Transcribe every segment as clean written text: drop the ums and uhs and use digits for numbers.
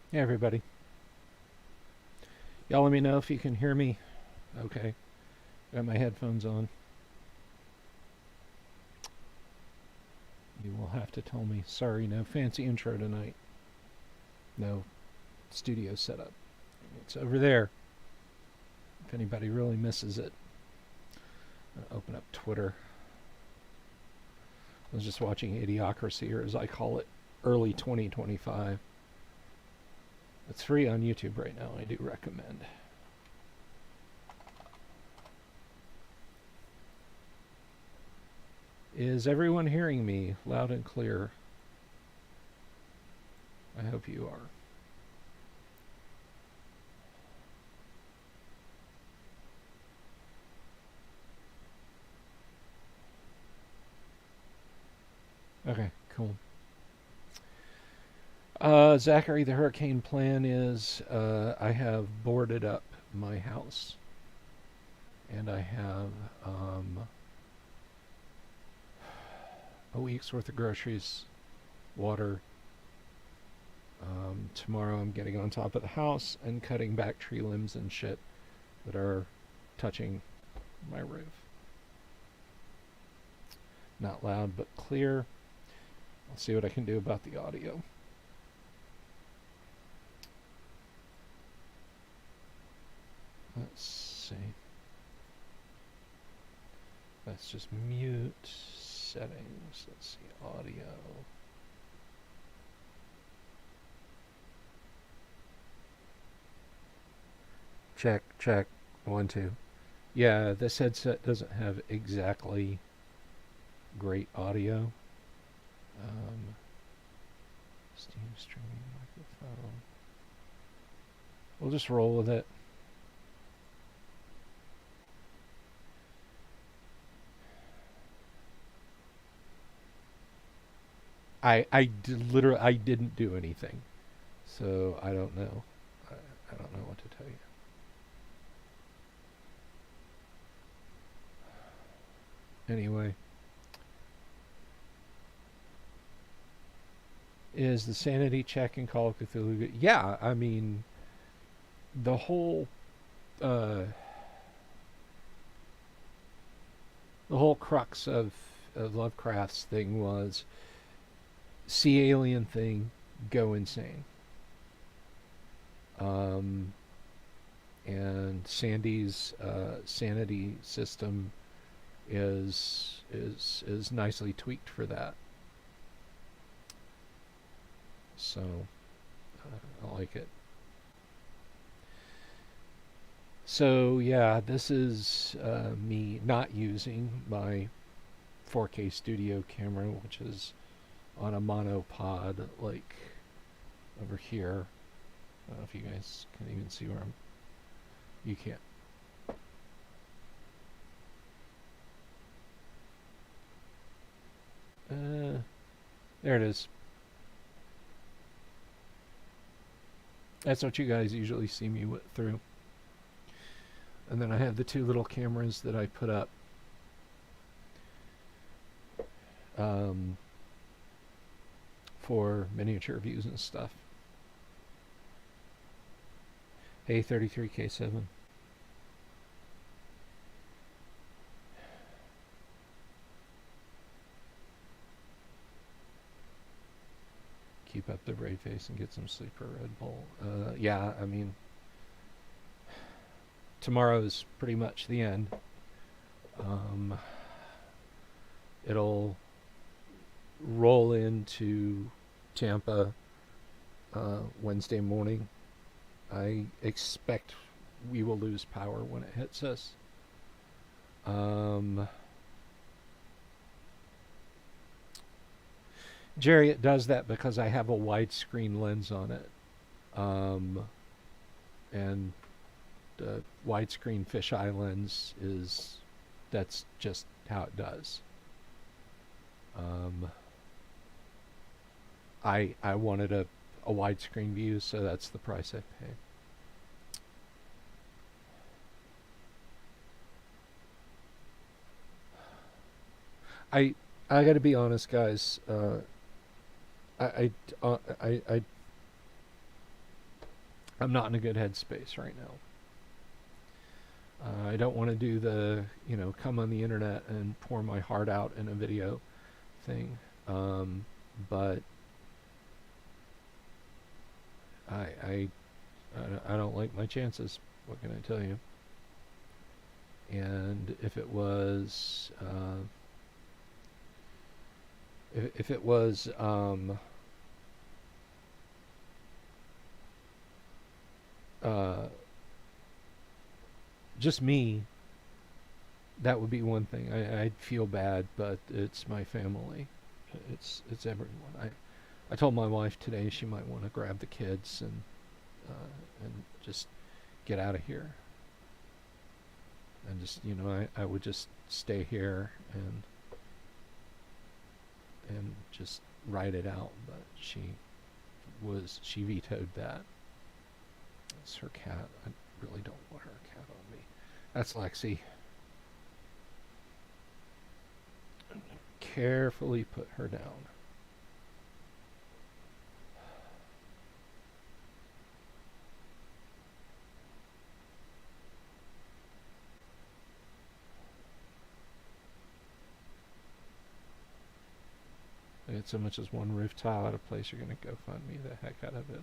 Hey everybody. Y'all let me know if you can hear me. Okay. Got my headphones on. You will have to tell me. Sorry, no fancy intro tonight. No studio setup. It's over there. If anybody really misses it. Open up Twitter. I was just watching Idiocracy, or as I call it, early 2025. It's free on YouTube right now. I do recommend. Is everyone hearing me loud and clear? I hope you are. Okay, cool. Zachary, the hurricane plan is I have boarded up my house, and I have a week's worth of groceries, water. Tomorrow I'm getting on top of the house and cutting back tree limbs and shit that are touching my roof. Not loud, but clear. I'll see what I can do about the audio. Let's see. Let's just mute settings. Let's see, audio. Check, check. 1, 2. Yeah, this headset doesn't have exactly great audio. Steam streaming microphone. We'll just roll with it. Literally I didn't do anything, so I don't know. I don't know what to tell you. Anyway, is the sanity check in Call of Cthulhu good? Yeah, I mean, the whole uh, the whole crux of Lovecraft's thing was see alien thing, go insane. Um, and Sandy's sanity system is nicely tweaked for that. So I like it. So yeah, this is me not using my 4K studio camera, which is on a monopod, like over here. I don't know if you guys can even see where I'm. You can't. There it is. That's what you guys usually see me through. And then I have the two little cameras that I put up. Um, for miniature views and stuff. Hey, 33K7. Keep up the brave face and get some sleep for Red Bull. Yeah, I mean, tomorrow's pretty much the end. It'll roll into Tampa Wednesday morning. I expect we will lose power when it hits us. Jerry, it does that because I have a widescreen lens on it. And the widescreen fisheye lens is, that's just how it does. I wanted a widescreen view, so that's the price I paid. I got to be honest, guys. I I'm not in a good headspace right now. I don't want to do the, come on the internet and pour my heart out in a video thing. But I, I, I don't like my chances. What can I tell you? And if it was, uh, just me, that would be one thing. I'd feel bad, but it's my family. It's everyone. I told my wife today she might want to grab the kids and just get out of here. And just I would just stay here and just ride it out. But she vetoed that. It's her cat. I really don't want her cat on me. That's Lexi. Carefully put her down. I get so much as one roof tile out of place, you're going to go fund me the heck out of it.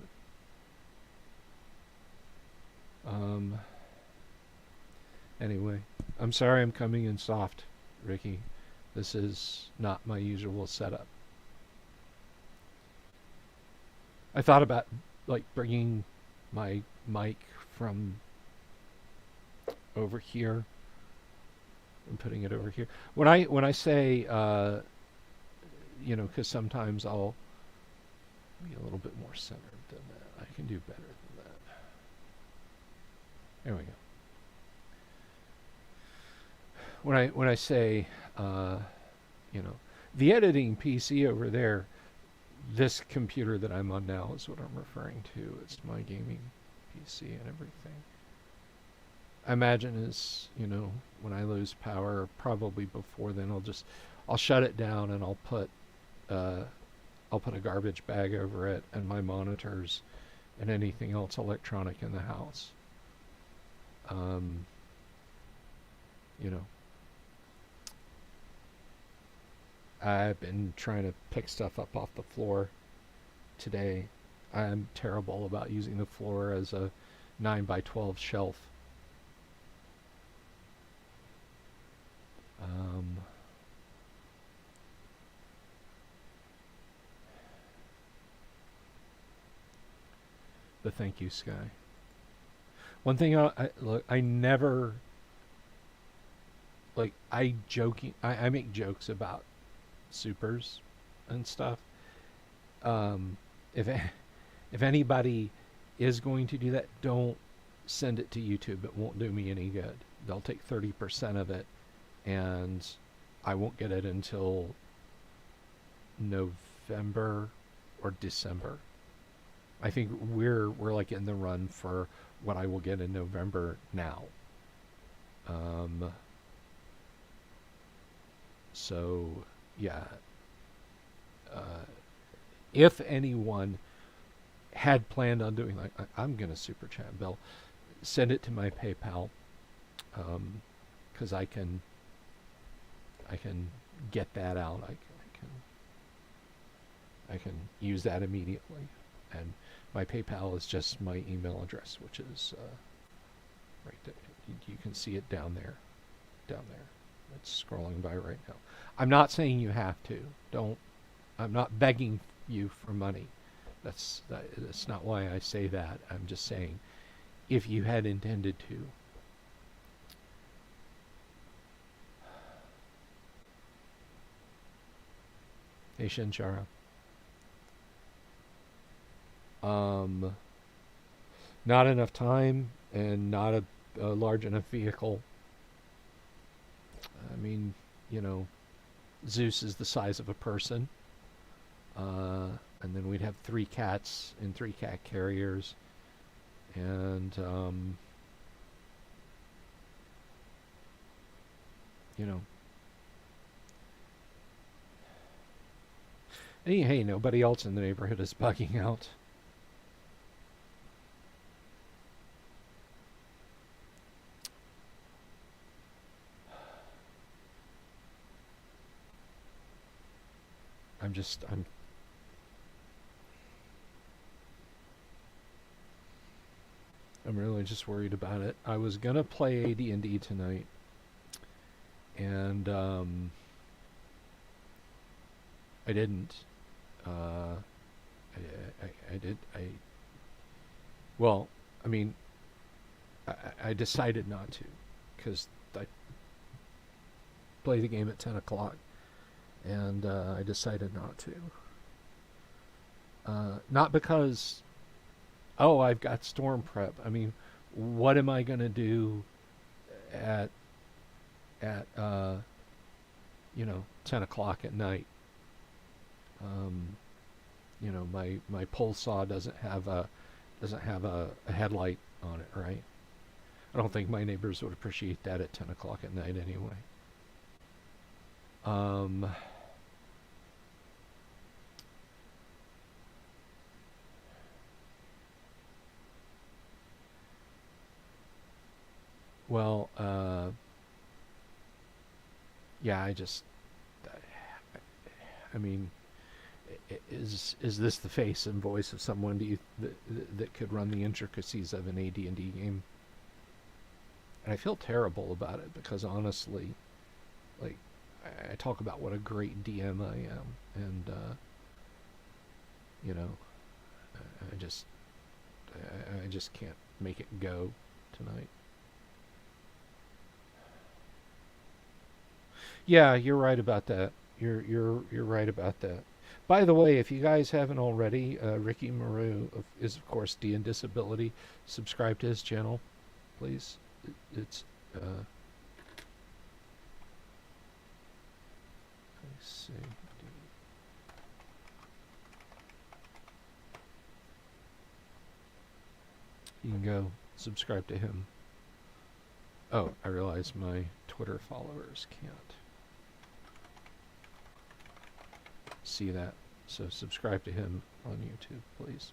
Anyway, I'm sorry I'm coming in soft, Ricky. This is not my usual setup. I thought about like bringing my mic from over here and putting it over here. When I say because sometimes I'll be a little bit more centered than that. I can do better than that. There we go. When I say, the editing PC over there, this computer that I'm on now is what I'm referring to. It's my gaming PC and everything. I imagine when I lose power, probably before then, I'll shut it down and I'll put a garbage bag over it and my monitors and anything else electronic in the house. You know, I've been trying to pick stuff up off the floor today. I'm terrible about using the floor as a 9 by 12 shelf. Um, but thank you, Sky. One thing look, I never like I make jokes about supers and stuff. Um, if if anybody is going to do that, don't send it to YouTube. It won't do me any good. They'll take 30% of it, and I won't get it until November or December. I think we're like in the run for what I will get in November now. Um, so yeah, uh, if anyone had planned on doing like I'm gonna super chat Bill, send it to my PayPal, because I can get that out. I can use that immediately, and my PayPal is just my email address, which is right there. You can see it down there, down there. It's scrolling by right now. I'm not saying you have to. Don't. I'm not begging you for money. That's not why I say that. I'm just saying, if you had intended to. Hey Shinchara. Not enough time and not a large enough vehicle. I mean, Zeus is the size of a person. And then we'd have 3 cats in 3 cat carriers. And, hey, nobody else in the neighborhood is bugging out. I'm really just worried about it. I was gonna play AD&D tonight, and I didn't. Uh, I did. Well, I mean, I decided not to, because I play the game at 10 o'clock, and I decided not to. Not because, oh, I've got storm prep. I mean, what am I gonna do at at 10 o'clock at night? Um, my pole saw doesn't have a headlight on it, right? I don't think my neighbors would appreciate that at 10 o'clock at night anyway. Um, well, yeah, I mean, is this the face and voice of someone that could run the intricacies of an AD&D game? And I feel terrible about it because honestly, like, I talk about what a great DM I am, and you know, I just I just can't make it go tonight. Yeah, you're right about that. You're right about that. By the way, if you guys haven't already, Ricky Maru is of course D and Disability. Subscribe to his channel, please. It's let's see. You can go subscribe to him. Oh, I realize my Twitter followers can't see that. So subscribe to him on YouTube, please.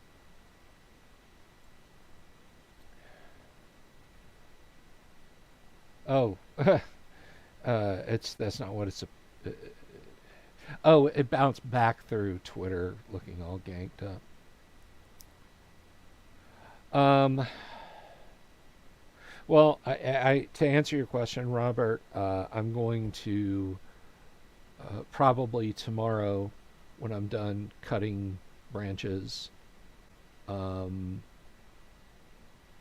Oh, that's not what it's. Oh, it bounced back through Twitter, looking all ganked up. Well, I to answer your question, Robert, I'm going to probably tomorrow when I'm done cutting branches. Um,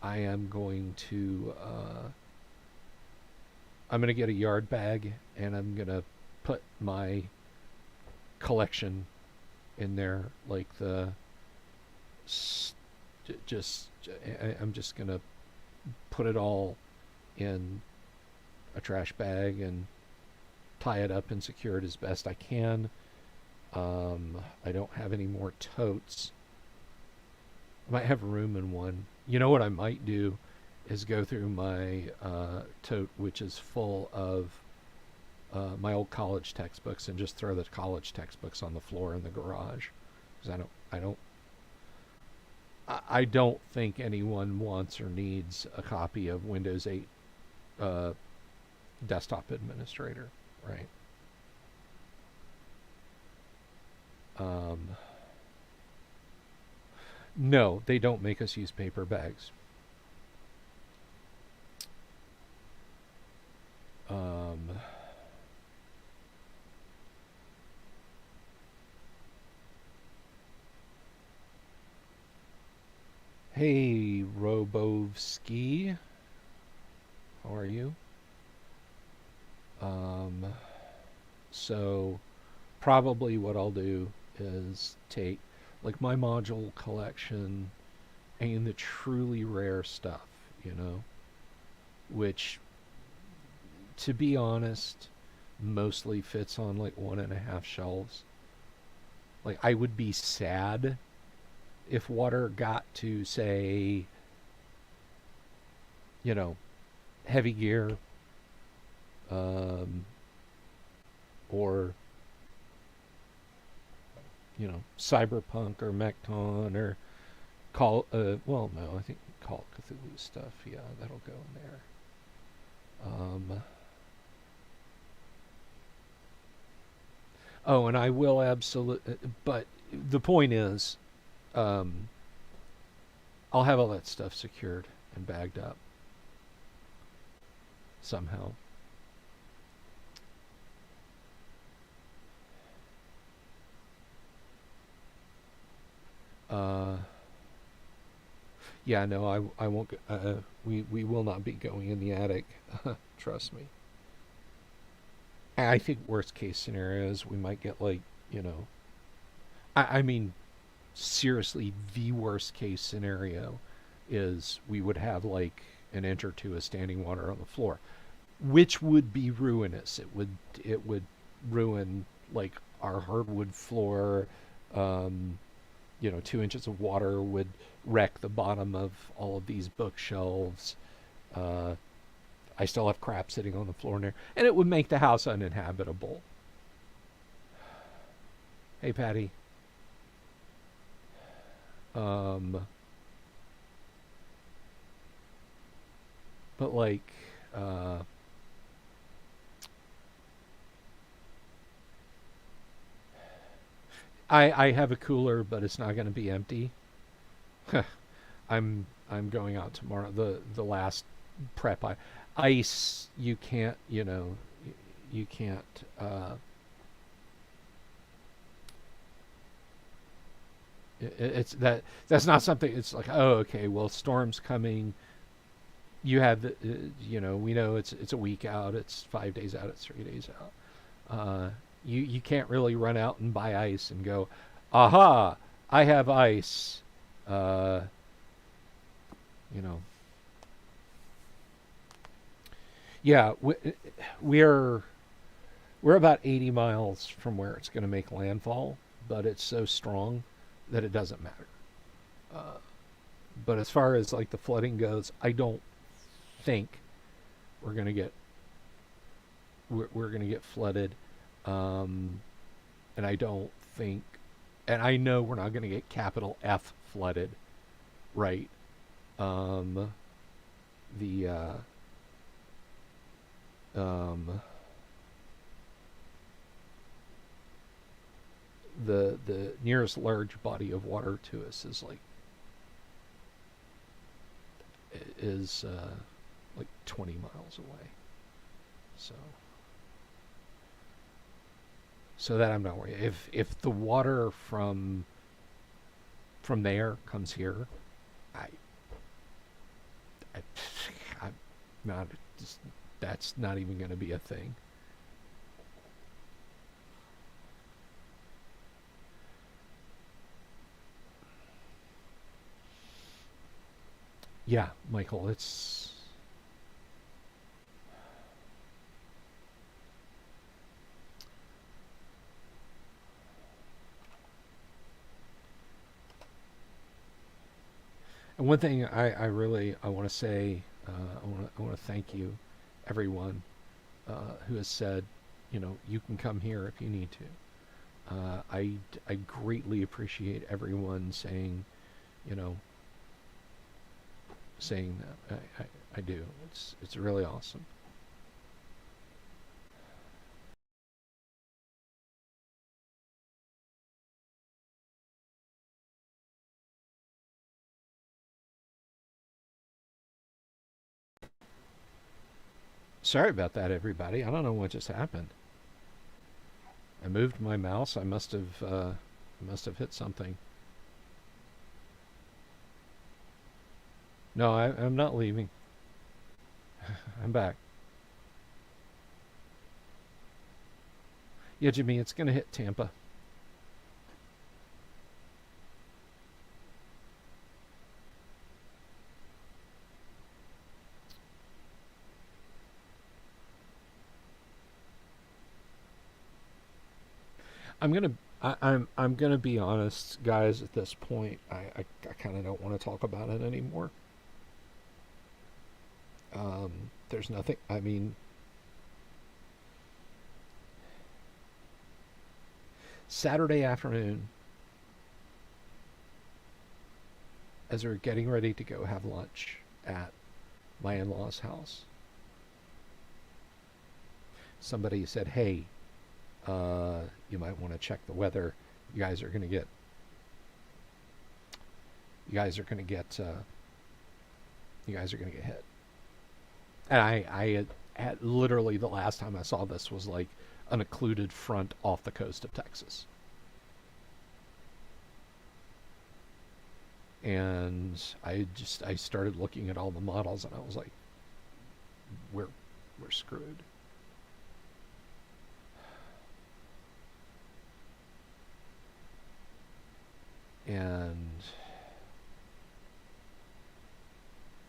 I am going to I'm going to get a yard bag and I'm going to put my collection in there, like just I'm just going to put it all in a trash bag and tie it up and secure it as best I can. I don't have any more totes. I might have room in one. You know what I might do is go through my tote, which is full of my old college textbooks, and just throw the college textbooks on the floor in the garage. Because I don't think anyone wants or needs a copy of Windows 8 Desktop Administrator, right? No, they don't make us use paper bags. Um, hey, Roboski, how are you? Um, so probably what I'll do is take like my module collection and the truly rare stuff, you know, which to be honest, mostly fits on like 1.5 shelves. Like I would be sad if water got to say, you know, heavy gear, um, or cyberpunk or Mecton or call. Well, no, I think Call of Cthulhu stuff. Yeah, that'll go in there. Um, Oh, and I will absolutely. But the point is, um, I'll have all that stuff secured and bagged up somehow. Uh, yeah, no, I won't. We will not be going in the attic. Trust me. I think worst case scenarios we might get like you know. I mean, seriously, the worst case scenario is we would have like an inch or two of standing water on the floor, which would be ruinous. It would ruin like our hardwood floor. Um, 2 inches of water would wreck the bottom of all of these bookshelves. Uh, I still have crap sitting on the floor in there, and it would make the house uninhabitable. Hey, Patty. Um, but like, uh, I have a cooler, but it's not going to be empty. I'm going out tomorrow. The last prep ice you can't you can't it's that's not something. It's like, oh, okay, well, storm's coming. You have we know it's a week out, it's 5 days out, it's 3 days out. You can't really run out and buy ice and go, aha, I have ice. uh you know yeah, we're we're about 80 miles from where it's going to make landfall, but it's so strong that it doesn't matter. uh, but as far as like the flooding goes, I don't think we're going to get we're going to get flooded. um, and I don't think, and I know we're not going to get capital F flooded, right? Um, the um, the nearest large body of water to us is like 20 miles away. So that I'm not worried. If the water from there comes here, I, I I'm not just, that's not even going to be a thing. Yeah, Michael, it's and one thing I really I want to say, I want to thank you, everyone who has said, you can come here if you need to. I greatly appreciate everyone you know, saying that. I do. It's really awesome. Sorry about that, everybody. I don't know what just happened. I moved my mouse. I must have hit something. No, I'm not leaving. I'm back. Yeah, Jimmy, it's gonna hit Tampa. I'm gonna I'm gonna be honest, guys. At this point, I kind of don't want to talk about it anymore. There's nothing. I mean, Saturday afternoon, as we are getting ready to go have lunch at my in-laws' house, somebody said, "Hey, You might want to check the weather. You guys are going to get. You guys are going to get. You guys are going to get hit. And had literally the last time I saw this was like an occluded front off the coast of Texas. And I started looking at all the models and I was like, we're screwed. And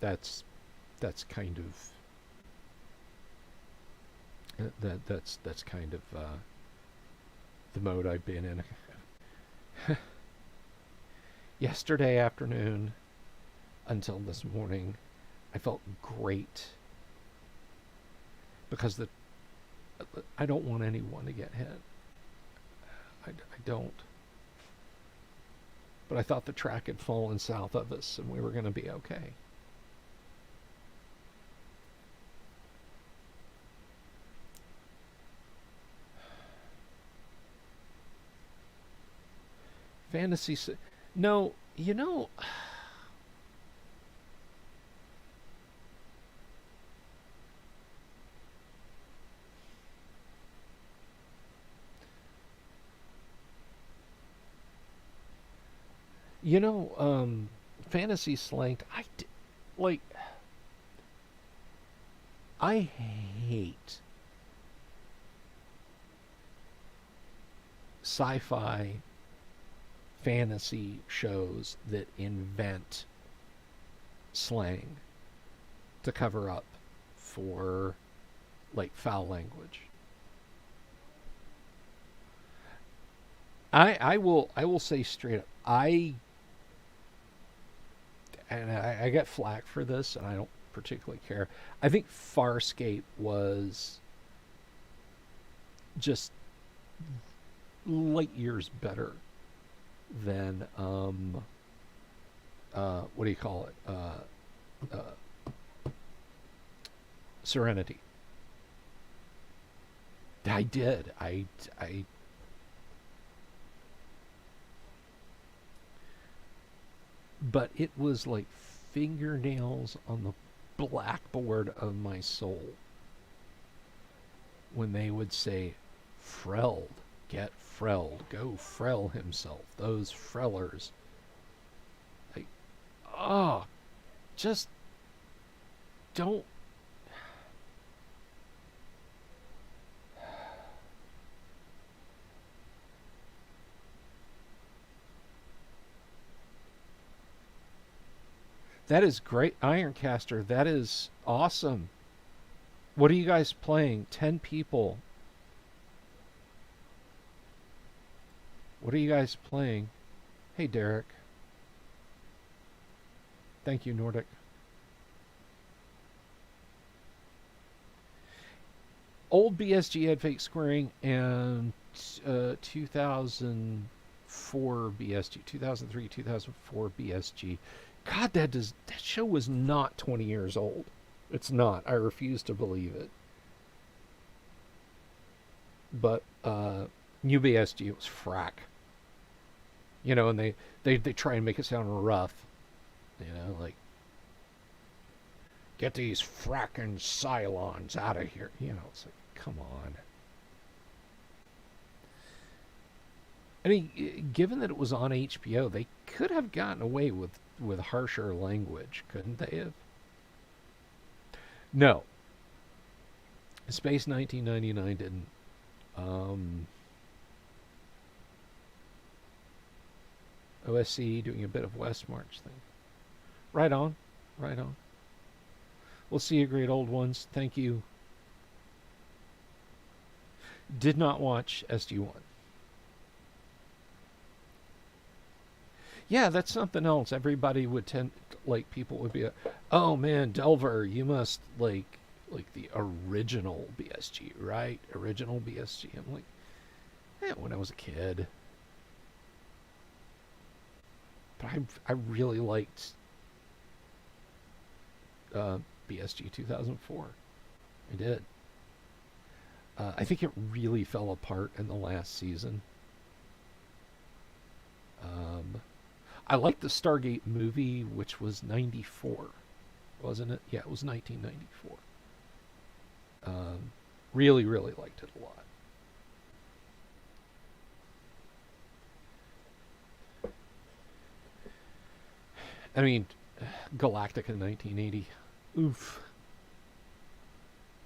that's kind of that's kind of the mode I've been in. Yesterday afternoon until this morning, I felt great because I don't want anyone to get hit. I don't. But I thought the track had fallen south of us and we were going to be okay. Fantasy. No, you know. Fantasy Slanked. Like. I hate sci-fi fantasy shows that invent slang to cover up for like foul language. I will say straight up, I get flack for this and I don't particularly care. I think Farscape was just light years better than what do you call it? Serenity. I did. But it was like fingernails on the blackboard of my soul when they would say, Freld, get Freld, go Frel himself, those Frellers. Like, oh, just don't. That is great, Ironcaster. That is awesome. What are you guys playing? 10 people. What are you guys playing? Hey, Derek. Thank you, Nordic. Old BSG had fake squaring and 2004 BSG, 2003, 2004 BSG. God, that show was not 20 years old. It's not. I refuse to believe it. But New BSG was frack. And they try and make it sound rough. Like, get these fracking Cylons out of here. It's like, come on. I mean, given that it was on HBO, they could have gotten away with harsher language, couldn't they have? No. Space 1999 didn't. OSC doing a bit of West March thing. Right on. Right on. We'll see you, great old ones. Thank you. Did not watch SG1. Yeah, that's something else. Everybody would tend, like, people would be, oh man, Delver, you must like the original BSG, right? Original BSG. I'm like, when I was a kid. But I really liked BSG 2004. I did. I think it really fell apart in the last season. Um, I liked the Stargate movie, which was 94, wasn't it? Yeah, it was 1994. Um, really, really liked it a lot. I mean, Galactica 1980. Oof.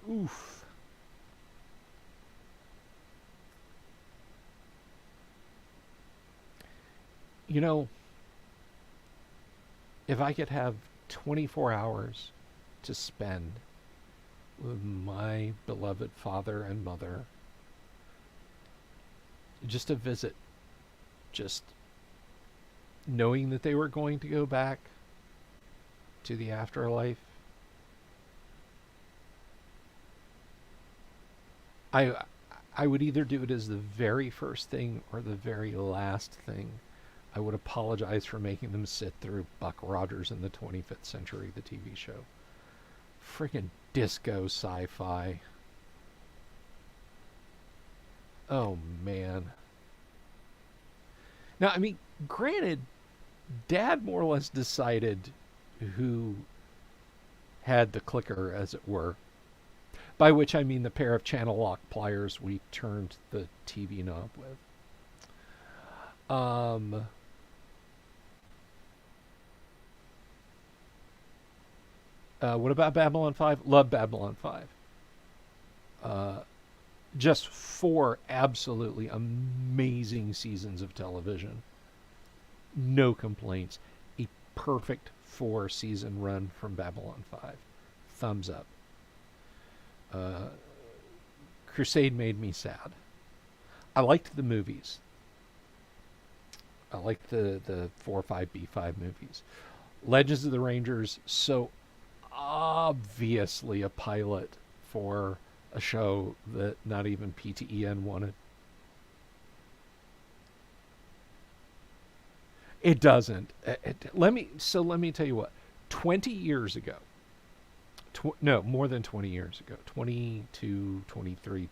Oof. You know, if I could have 24 hours to spend with my beloved father and mother, just to visit, just knowing that they were going to go back to the afterlife, I I would either do it as the very first thing or the very last thing. I would apologize for making them sit through Buck Rogers in the 25th Century, the TV show. Freaking disco sci-fi. Oh man. Now, I mean, granted, Dad more or less decided who had the clicker, as it were. By which I mean the pair of channel lock pliers we turned the TV knob with. Um, what about Babylon 5? Love Babylon 5. Uh, just four absolutely amazing seasons of television. No complaints. A perfect four-season run from Babylon 5. Thumbs up. Uh, Crusade made me sad. I liked the movies. I liked the 4, 5, B5 movies. Legends of the Rangers, so obviously a pilot for a show that not even PTEN wanted. It doesn't. Let me tell you what. 20 years ago. No, more than 20 years ago. 22, 23.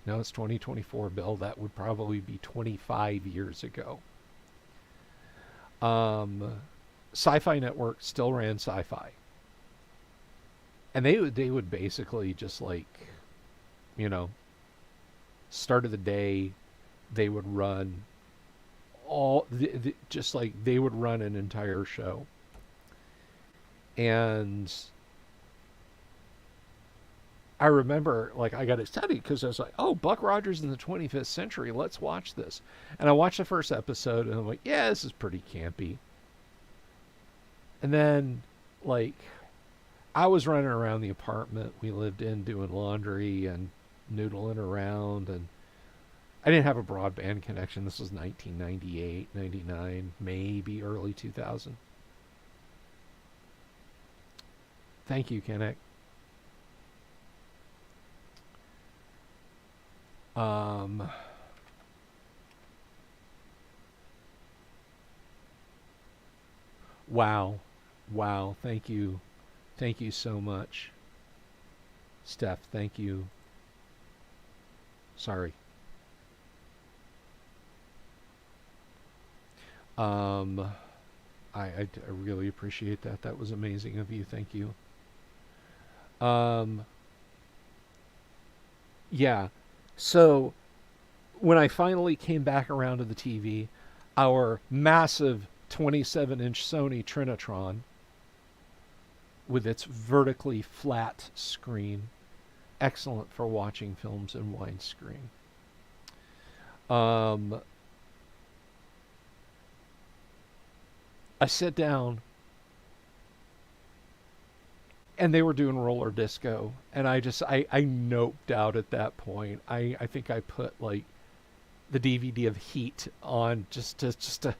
No, it's 2024, Bill. That would probably be 25 years ago. Um, Sci-Fi Network still ran Sci-Fi, and they would basically just like, you know, start of the day, they would run just like they would run an entire show, and I remember like I got excited because I was like, oh, Buck Rogers in the 25th Century, let's watch this. And I watched the first episode and I'm like, yeah, this is pretty campy. And then like I was running around the apartment we lived in doing laundry and noodling around, and I didn't have a broadband connection. This was 1998, 99, maybe early 2000. Thank you, Kenneth. Um, wow. Wow. Thank you. Thank you so much. Steph, thank you. Sorry. Um, I really appreciate that. That was amazing of you. Thank you. Um, yeah. So when I finally came back around to the TV, our massive 27-inch Sony Trinitron with its vertically flat screen, excellent for watching films in widescreen. Um, I sit down and they were doing roller disco, and I noped out at that point. I think I put like the DVD of Heat on just to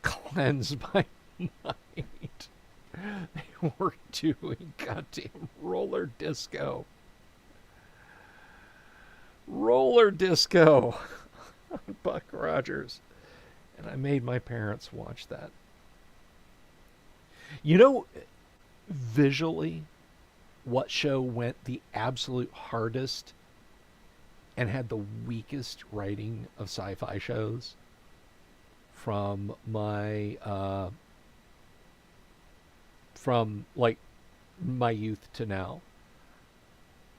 cleanse my mind. They were doing goddamn roller disco on Buck Rogers, and I made my parents watch that. You know, visually, what show went the absolute hardest and had the weakest writing of sci-fi shows from from like my youth to now.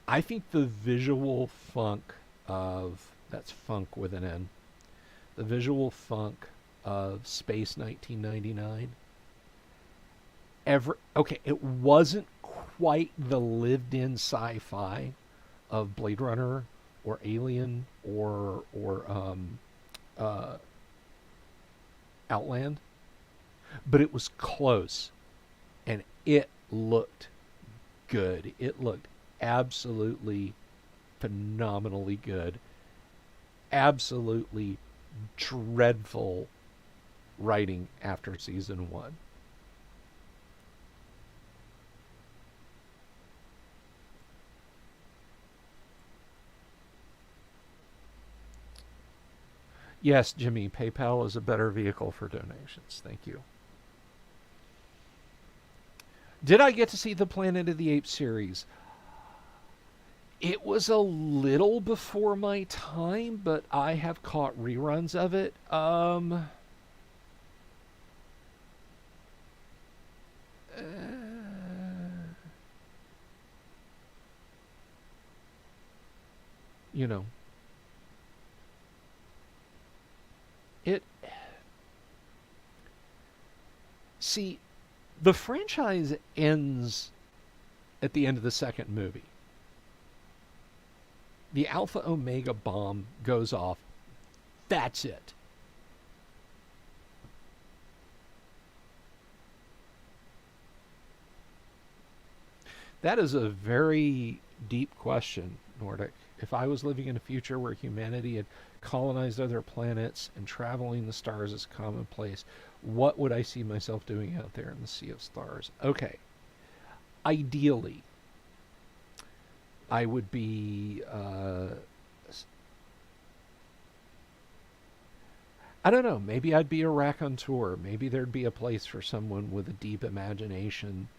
I think the visual funk of that's funk with an N. The visual funk of Space 1999. Okay, it wasn't quite the lived-in sci-fi of Blade Runner or Alien or uh, Outland, but it was close, and it looked good. It looked absolutely phenomenally good. Absolutely dreadful writing after season one. Yes, Jimmy, PayPal is a better vehicle for donations. Thank you. Did I get to see the Planet of the Apes series? It was a little before my time, but I have caught reruns of it. Uh, you know, it. See, the franchise ends at the end of the second movie. The Alpha Omega bomb goes off. That's it. That is a very deep question, Nordic. If I was living in a future where humanity had colonized other planets and traveling the stars is commonplace, what would I see myself doing out there in the sea of stars? Okay. Ideally, I would be, I don't know, maybe I'd be a raconteur. Maybe there'd be a place for someone with a deep imagination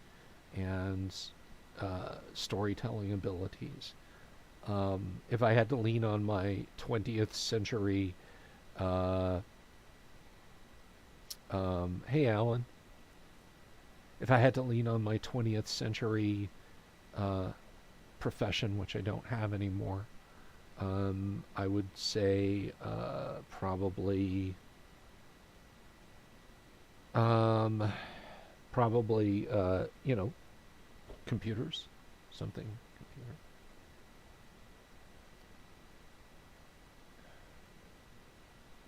and storytelling abilities. If I had to lean on my 20th century, uh, hey Alan, if I had to lean on my 20th century uh, profession, which I don't have anymore, I would say probably, um, probably, computers, something computer.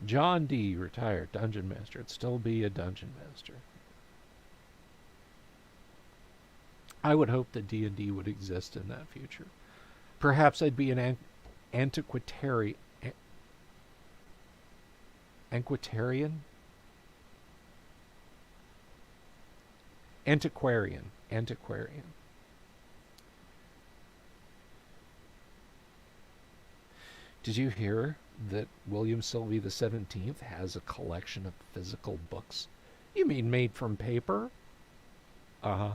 John D. retired dungeon master. It'd still be a dungeon master. I would hope that D&D would exist in that future. Perhaps I'd be an antiquitarian. Antiquarian? Antiquarian. Antiquarian. Did you hear that William Sylvie the 17th has a collection of physical books? You mean made from paper? Uh-huh.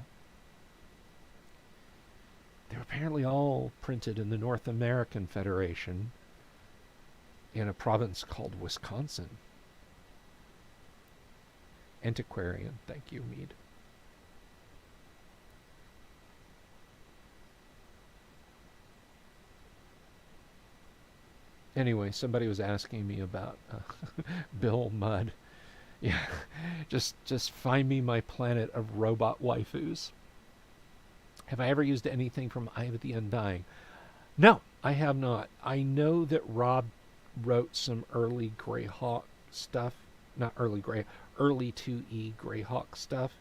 They're apparently all printed in the North American Federation in a province called Wisconsin. Antiquarian. Thank you, Mead. Anyway, somebody was asking me about Bill Mudd. Yeah, just find me my planet of robot waifus. Have I ever used anything from Eye of the Undying? No, I have not. I know that Rob wrote some early Greyhawk stuff. Not early Grey, early 2E Greyhawk stuff.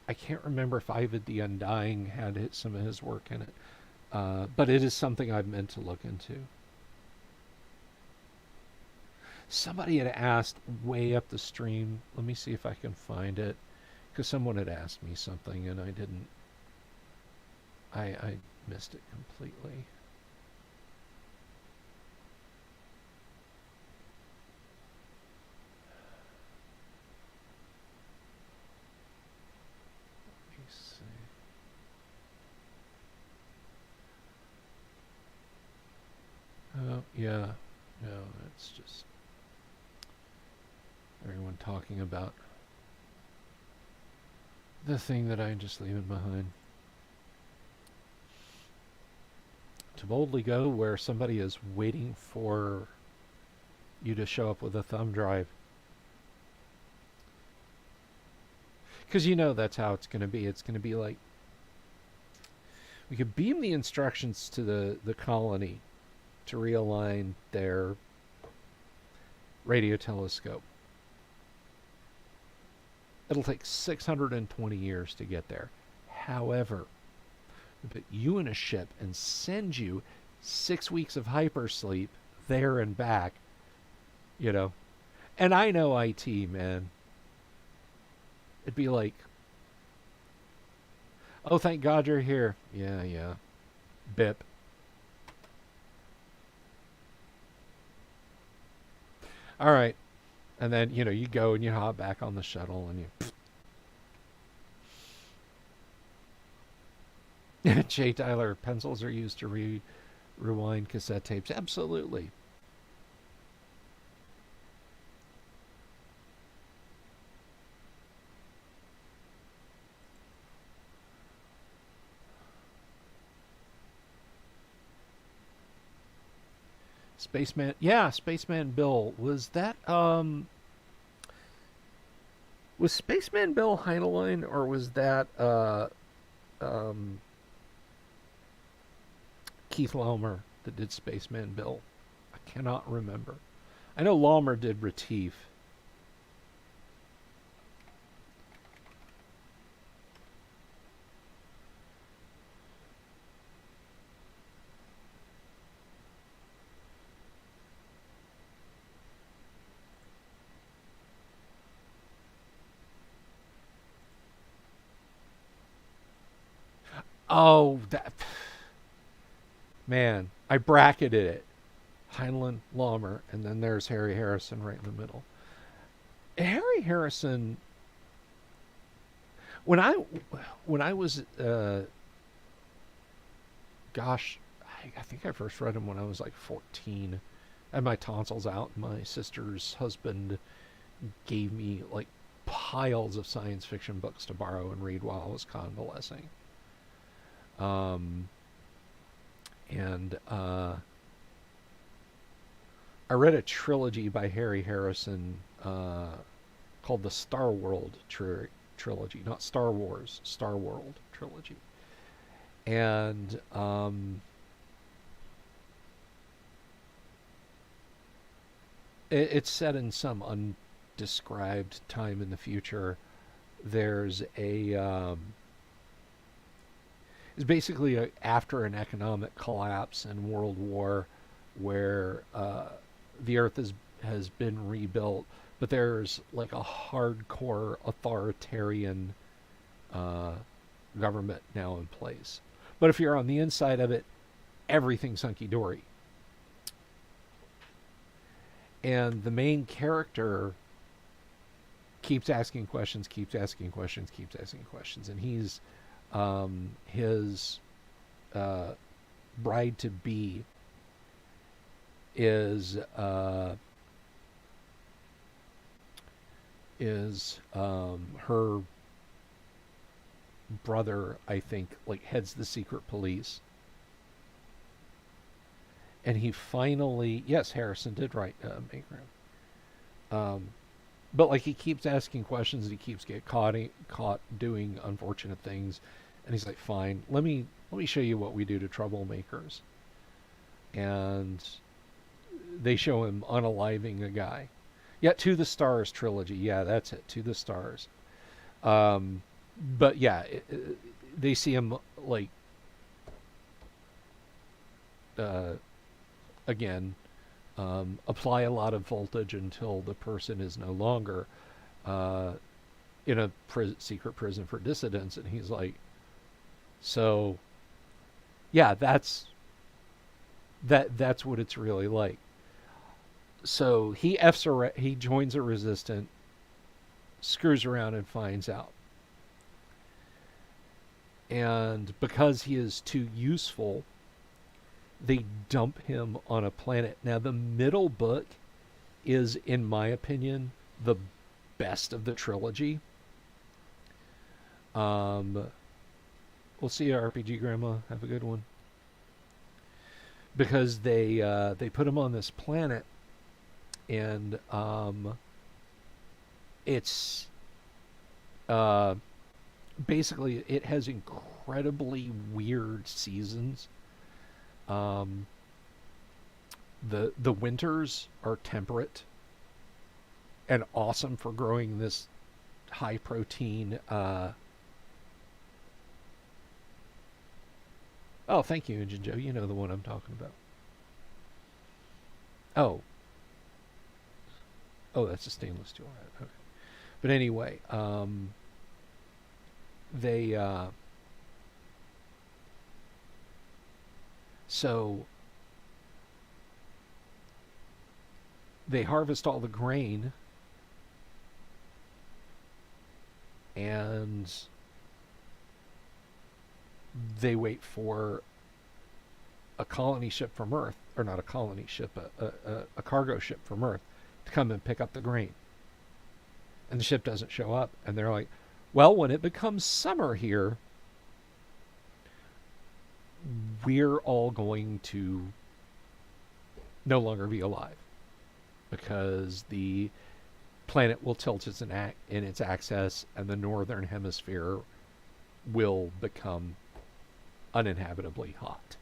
I can't remember if Eye of the Undying had some of his work in it. But it is something I've meant to look into. Somebody had asked way up the stream. Let me see if I can find it. Because someone had asked me something and I didn't. I missed it completely. Let me see. Yeah. No, it's just everyone talking about the thing that I'm just leaving behind. To boldly go where somebody is waiting for you to show up with a thumb drive. Because you know that's how it's going to be. It's going to be like we could beam the instructions to the colony to realign their radio telescope. It'll take 620 years to get there. However, we put you in a ship and send you 6 weeks of hypersleep there and back, you know. And I know IT, man. It'd be like, oh, thank God you're here. Yeah, yeah. Bip. All right. And then, you go and you hop back on the shuttle and you. Jay Tyler, pencils are used to rewind cassette tapes. Absolutely. Spaceman, yeah, Spaceman Bill. Was Spaceman Bill Heinlein or was that um Keith Laumer that did Spaceman Bill? I cannot remember. I know Laumer did Retief. Oh, that man, I bracketed it. Heinlein, Laumer, and then there's Harry Harrison right in the middle. Harry Harrison, when I when I was gosh, I think I first read him when I was like 14. I had my tonsils out. My sister's husband gave me like piles of science fiction books to borrow and read while I was convalescing. Um, and I read a trilogy by Harry Harrison called the Star World trilogy, not Star Wars, Star World trilogy. And it's set in some undescribed time in the future. There's it's basically after an economic collapse and world war where the earth has been rebuilt, but there's like a hardcore authoritarian uh, government now in place. But if you're on the inside of it, everything's hunky dory. And the main character keeps asking questions, keeps asking questions, keeps asking questions, and he's his bride to be is her brother, I think, like heads the secret police. And he finally, yes, Harrison did write Maygram. But like he keeps asking questions, and he keeps getting caught doing unfortunate things, and he's like, "Fine, let me show you what we do to troublemakers." And they show him unaliving a guy. Yeah, To the Stars trilogy. Yeah, that's it. To the Stars. But yeah, they see him like uh, again apply a lot of voltage until the person is no longer uh, in a secret prison for dissidents, and he's like, so yeah, that's what it's really like. So he joins a resistant, screws around and finds out. And because he is too useful, they dump him on a planet. Now, the middle book is, in my opinion, the best of the trilogy. Um, we'll see you, RPG Grandma. Have a good one. Because they put him on this planet, and it's uh, basically it has incredibly weird seasons. Um, the winters are temperate and awesome for growing this high protein. Oh, thank you, Engine Joe. You know the one I'm talking about. Oh, oh, that's a stainless steel. Okay, but anyway, they so they harvest all the grain and they wait for a colony ship from Earth, or not a colony ship, a cargo ship from Earth to come and pick up the grain. And the ship doesn't show up. And they're like, well, when it becomes summer here, we're all going to no longer be alive because the planet will tilt in its axis and the northern hemisphere will become uninhabitably hot.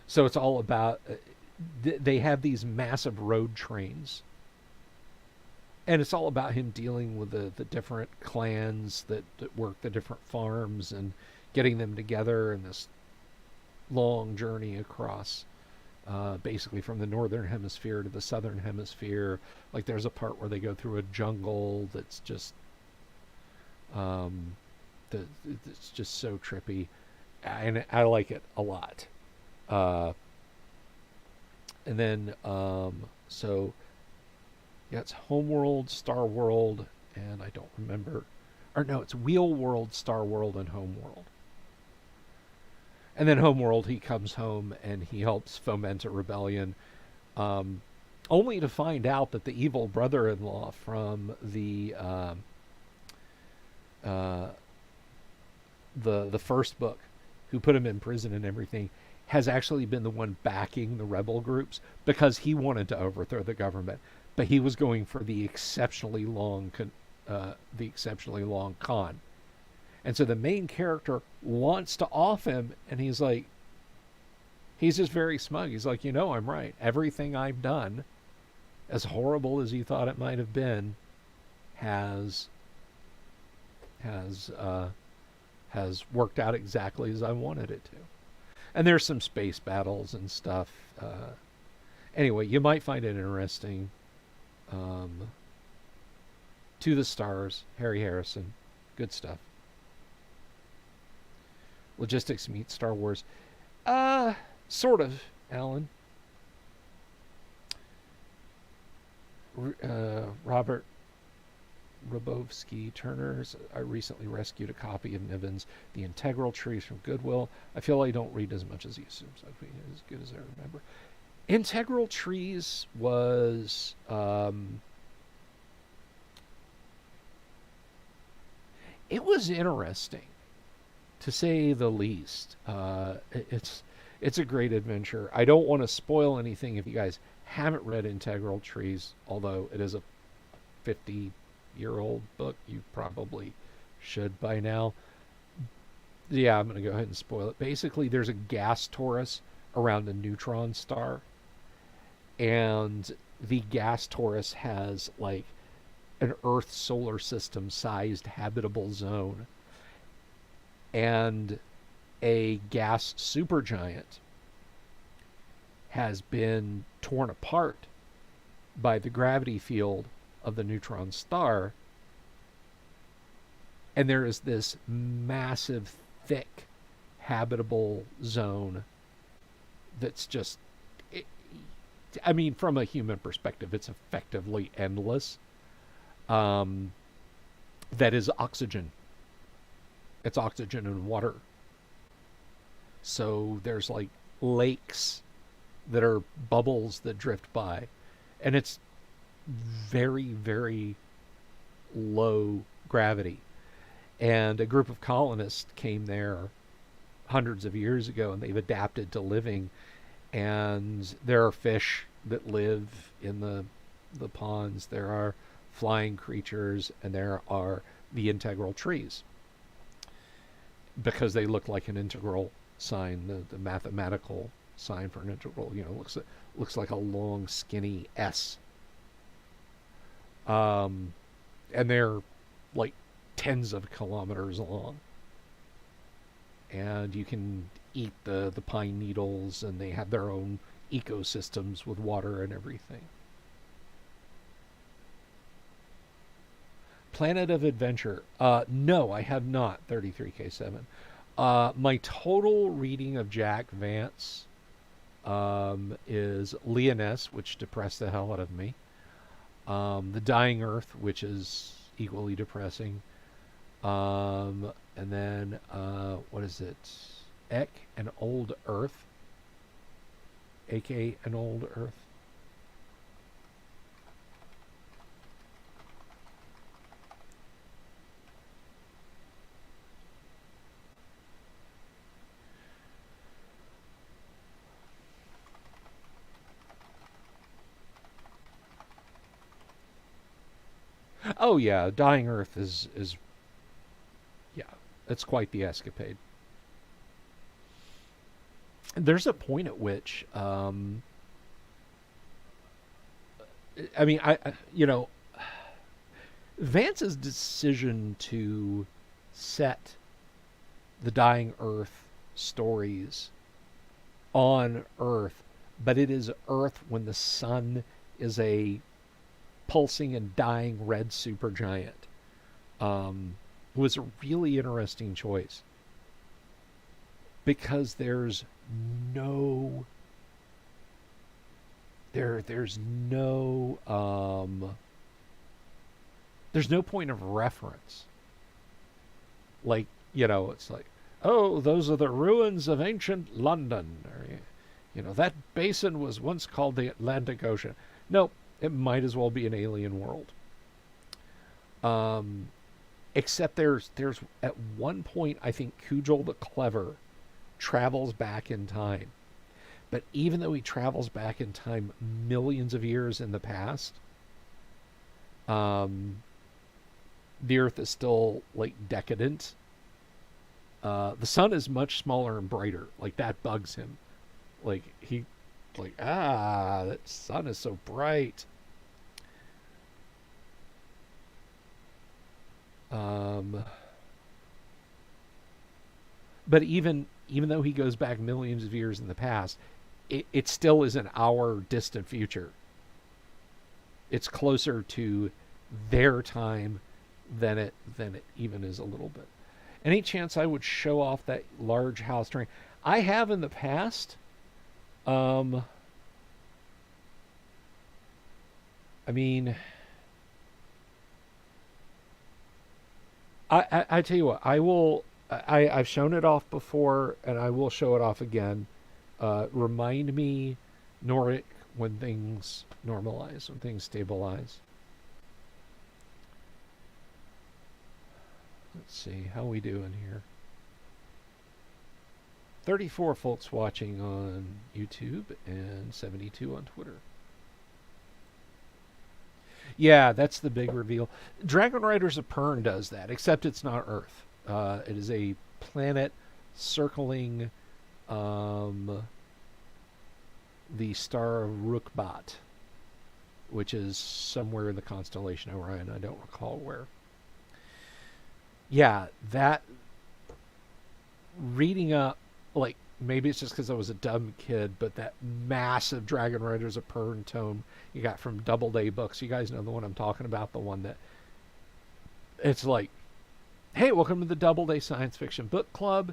So it's all about they have these massive road trains, and it's all about him dealing with the different clans that work the different farms and getting them together in this long journey across basically from the northern hemisphere to the southern hemisphere. Like there's a part where they go through a jungle that's just it's just so trippy, and I like it a lot. And then so yeah, it's Homeworld, Star World, and I don't remember, or no, it's Wheel World, Star World, and Homeworld. And then Homeworld, he comes home and he helps foment a rebellion, only to find out that the evil brother-in-law from uh, the first book, who put him in prison and everything, has actually been the one backing the rebel groups because he wanted to overthrow the government, but he was going for the exceptionally long con. And so the main character wants to off him, and he's like, he's just very smug. He's like, I'm right. Everything I've done, as horrible as you thought it might have been, has worked out exactly as I wanted it to. And there's some space battles and stuff. Anyway, you might find it interesting. To the Stars, Harry Harrison, good stuff. Logistics meets Star Wars. Sort of, Alan. Robert Roboski Turner's. I recently rescued a copy of Niven's The Integral Trees from Goodwill. I feel I don't read as much as he assumes. I think as good as I remember. Integral Trees was it was interesting, to say the least. It's a great adventure. I don't want to spoil anything if you guys haven't read Integral Trees, although it is a 50-year-old book. You probably should by now. Yeah, I'm going to go ahead and spoil it. Basically, there's a gas torus around a neutron star, and the gas torus has like an Earth solar system sized habitable zone, and a gas supergiant has been torn apart by the gravity field of the neutron star, and there is this massive, thick, habitable zone that's just, I mean, from a human perspective, it's effectively endless. That is oxygen. It's oxygen and water. So there's like lakes that are bubbles that drift by. And it's very, very low gravity. And a group of colonists came there hundreds of years ago, and they've adapted to living. And there are fish that live in the ponds. There are flying creatures, and there are the integral trees because they look like an integral sign, the mathematical sign for an integral. Looks like a long, skinny S. And they're like tens of kilometers long. And you can eat the pine needles, and they have their own ecosystems with water and everything. Planet of Adventure. No, I have not. 33K7. My total reading of Jack Vance is Leoness, which depressed the hell out of me. The Dying Earth, which is equally depressing. And then, what is it? Ek, an Old Earth. A.K. an Old Earth. Oh yeah, Dying Earth is yeah, it's quite the escapade. There's a point at which, I mean, Vance's decision to set the Dying Earth stories on Earth, but it is Earth when the sun is a pulsing and dying red supergiant, was a really interesting choice because no there's no point of reference. Like, it's like, oh, those are the ruins of ancient London, or that basin was once called the Atlantic Ocean. No, it might as well be an alien world. Except there's at one point, I think Kujal the Clever travels back in time. But even though he travels back in time millions of years in the past, the Earth is still like decadent. The sun is much smaller and brighter. Like, that bugs him. Like, that sun is so bright. But even though he goes back millions of years in the past, it still is an hour distant future. It's closer to their time than it even is a little bit. Any chance I would show off that large house terrain? I have in the past. I mean, I tell you what, I've shown it off before, and I will show it off again. Remind me, Norik, when things normalize, when things stabilize. Let's see, how we doing here? 34 folks watching on YouTube and 72 on Twitter. Yeah, that's the big reveal. Dragon Riders of Pern does that, except it's not Earth. It is a planet circling the star of Rukbat, which is somewhere in the constellation Orion. I don't recall where. Yeah, that reading up, like, maybe it's just because I was a dumb kid, but that massive Dragon Riders of Pern tome you got from Doubleday Books. You guys know the one I'm talking about, the one that it's like, hey, welcome to the Doubleday Science Fiction Book Club.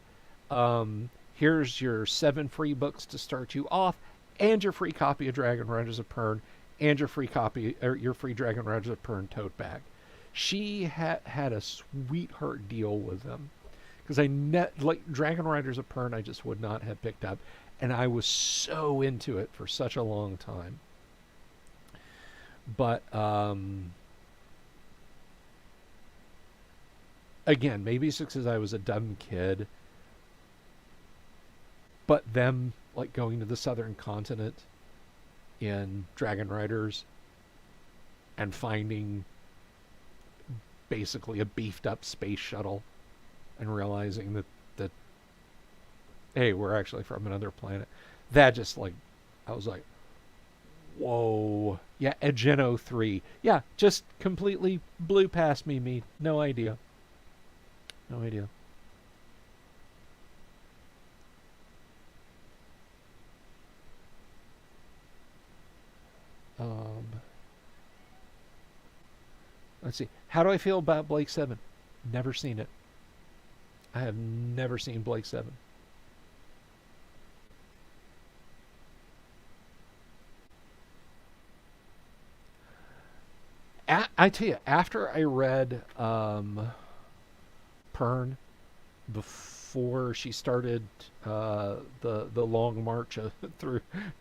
Here's your 7 free books to start you off, and your free copy of Dragon Riders of Pern, and your free copy, or your free Dragon Riders of Pern tote bag. She had a sweetheart deal with them, because like Dragon Riders of Pern, I just would not have picked up. And I was so into it for such a long time. But again, maybe it's because I was a dumb kid, but them like going to the southern continent in Dragon Riders and finding basically a beefed up space shuttle and realizing that hey, we're actually from another planet. That just like I was like, whoa. Yeah, Ageno 3. Yeah, just completely blew past me. No idea. No idea. Um, let's see. How do I feel about Blake 7? Never seen it. I have never seen Blake 7. I tell you, after I read Pern, before she started the long march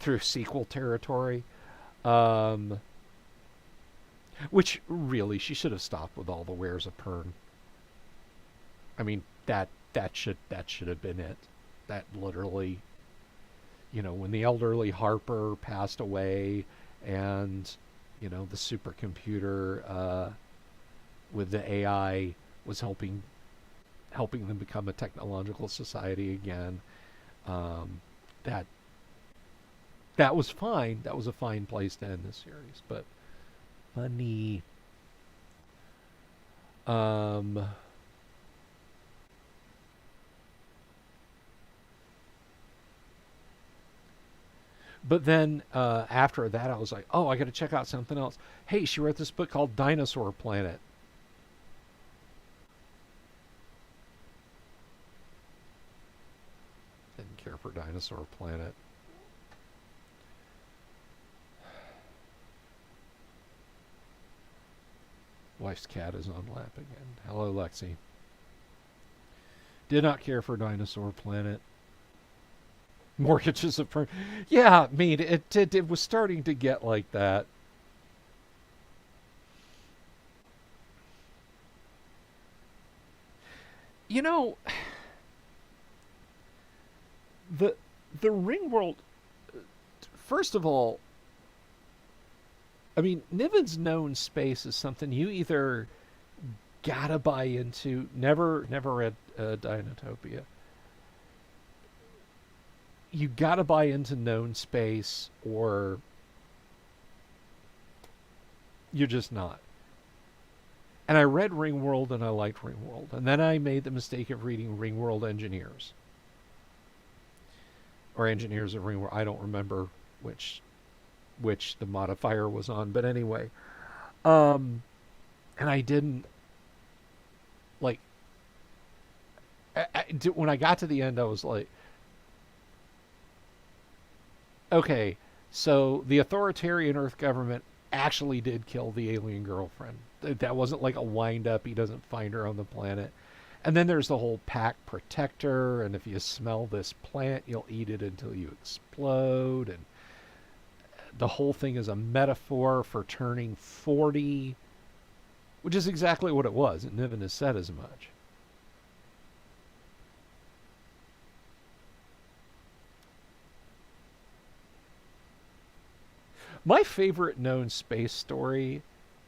through sequel territory, um, which really she should have stopped with all the wares of Pern. I mean that should have been it. That literally, when the elderly Harper passed away, and the supercomputer with the AI was helping them become a technological society again. Um, that that was fine. That was a fine place to end the series, but funny. Um, but then after that, I was like, oh, I got to check out something else. Hey, she wrote this book called Dinosaur Planet. Didn't care for Dinosaur Planet. Wife's cat is on lap again. Hello, Lexi. Did not care for Dinosaur Planet. Mortgages of Fern. Yeah, I mean, it was starting to get like that. You know, the the ring world. First of all, I mean, Niven's known space is something you either gotta buy into. Never read Dinotopia. You gotta buy into known space, or you're just not. And I read Ringworld and I liked Ringworld. And then I made the mistake of reading Ringworld Engineers. Or Engineers of Ringworld. I don't remember which the modifier was on. But anyway. Um and I didn't like when I got to the end I was like, okay, so the authoritarian Earth government actually did kill the alien girlfriend. That wasn't like a wind up. He doesn't find her on the planet. And then there's the whole pack protector, and if you smell this plant, you'll eat it until you explode. And the whole thing is a metaphor for turning 40, which is exactly what it was. And Niven has said as much. My favorite known space story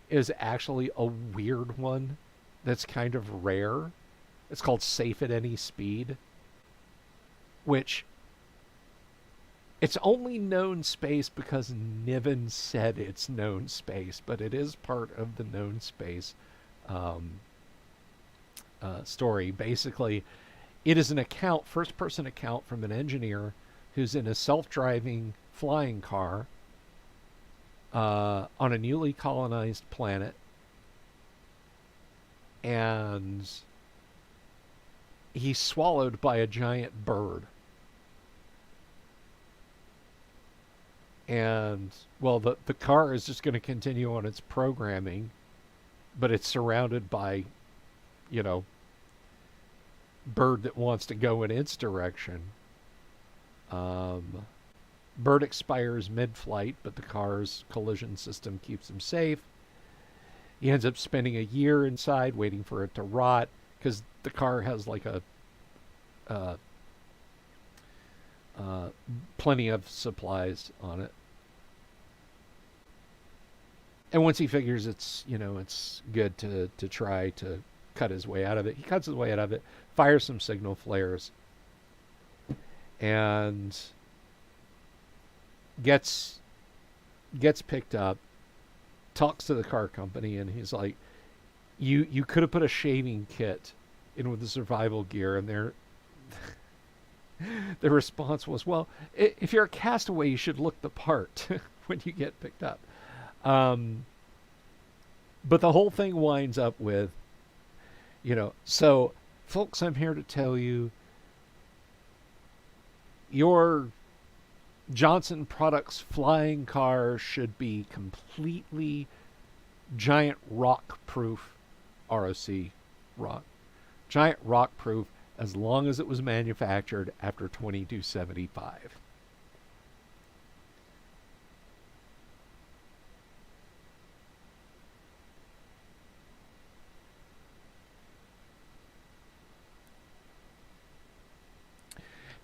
is actually a weird one that's kind of rare. It's called Safe at Any Speed, which it's only known space because Niven said it's known space, but it is part of the known space um, story. Basically, it is an account, first person account from an engineer who's in a self driving flying car on a newly colonized planet, and he's swallowed by a giant bird. And, well, the car is just going to continue on its programming, but it's surrounded by, you know, bird that wants to go in its direction. Bird expires mid-flight, but the car's collision system keeps him safe. He ends up spending a year inside waiting for it to rot because the car has like a uh, plenty of supplies on it. And once he figures it's good to try to cut his way out of it, he cuts his way out of it, fires some signal flares, and gets picked up, talks to the car company, and he's like, "You could have put a shaving kit in with the survival gear," and their response was, "Well, if you're a castaway, you should look the part when you get picked up." Um, but the whole thing winds up with, so folks, I'm here to tell you your Johnson Products flying car should be completely giant rock proof ROC rock. Giant rock proof as long as it was manufactured after 2275.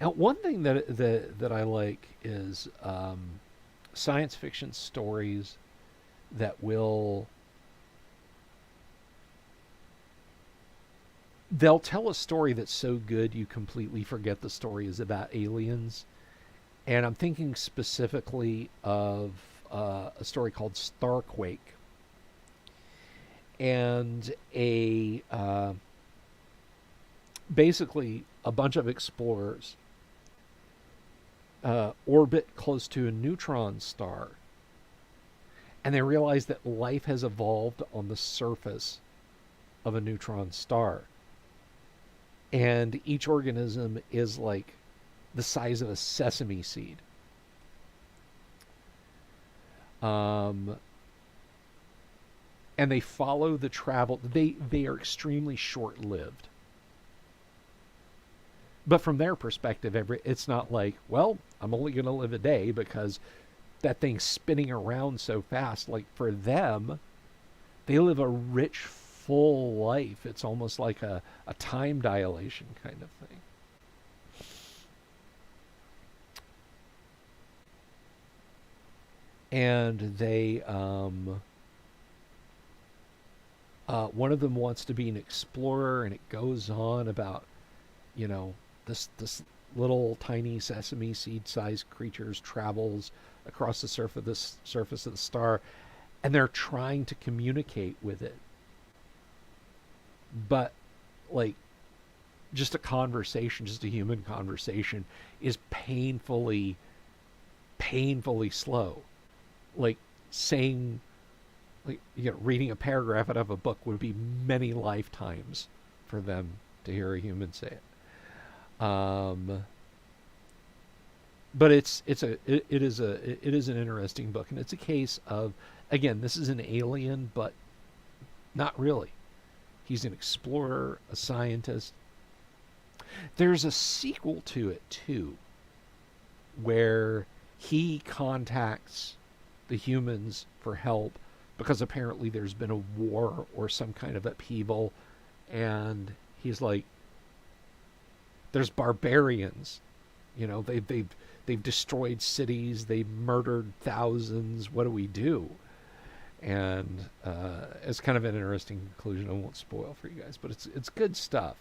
Now, one thing that I like is science fiction stories that will they'll tell a story that's so good you completely forget the story is about aliens. And I'm thinking specifically of a story called Starquake, and a basically a bunch of explorers orbit close to a neutron star, and they realize that life has evolved on the surface of a neutron star, and each organism is like the size of a sesame seed. Um, and they follow the travel. They are extremely short lived. But from their perspective, it's not like, well, I'm only going to live a day because that thing's spinning around so fast. Like for them, they live a rich, full life. It's almost like a time dilation kind of thing. And one of them wants to be an explorer, and it goes on about, you know, this little tiny sesame seed sized creatures travels across the surface of the star, and they're trying to communicate with it, but like just a conversation, just a human conversation, is painfully slow. Like saying, like, reading a paragraph out of a book would be many lifetimes for them to hear a human say it. But it is an interesting book, and it's a case of, again, this is an alien, but not really. He's an explorer, a scientist. There's a sequel to it too, where he contacts the humans for help because apparently there's been a war or some kind of upheaval, and he's like, there's barbarians, they've destroyed cities, they've murdered thousands, what do we do? And it's kind of an interesting conclusion. I won't spoil for you guys, but it's good stuff,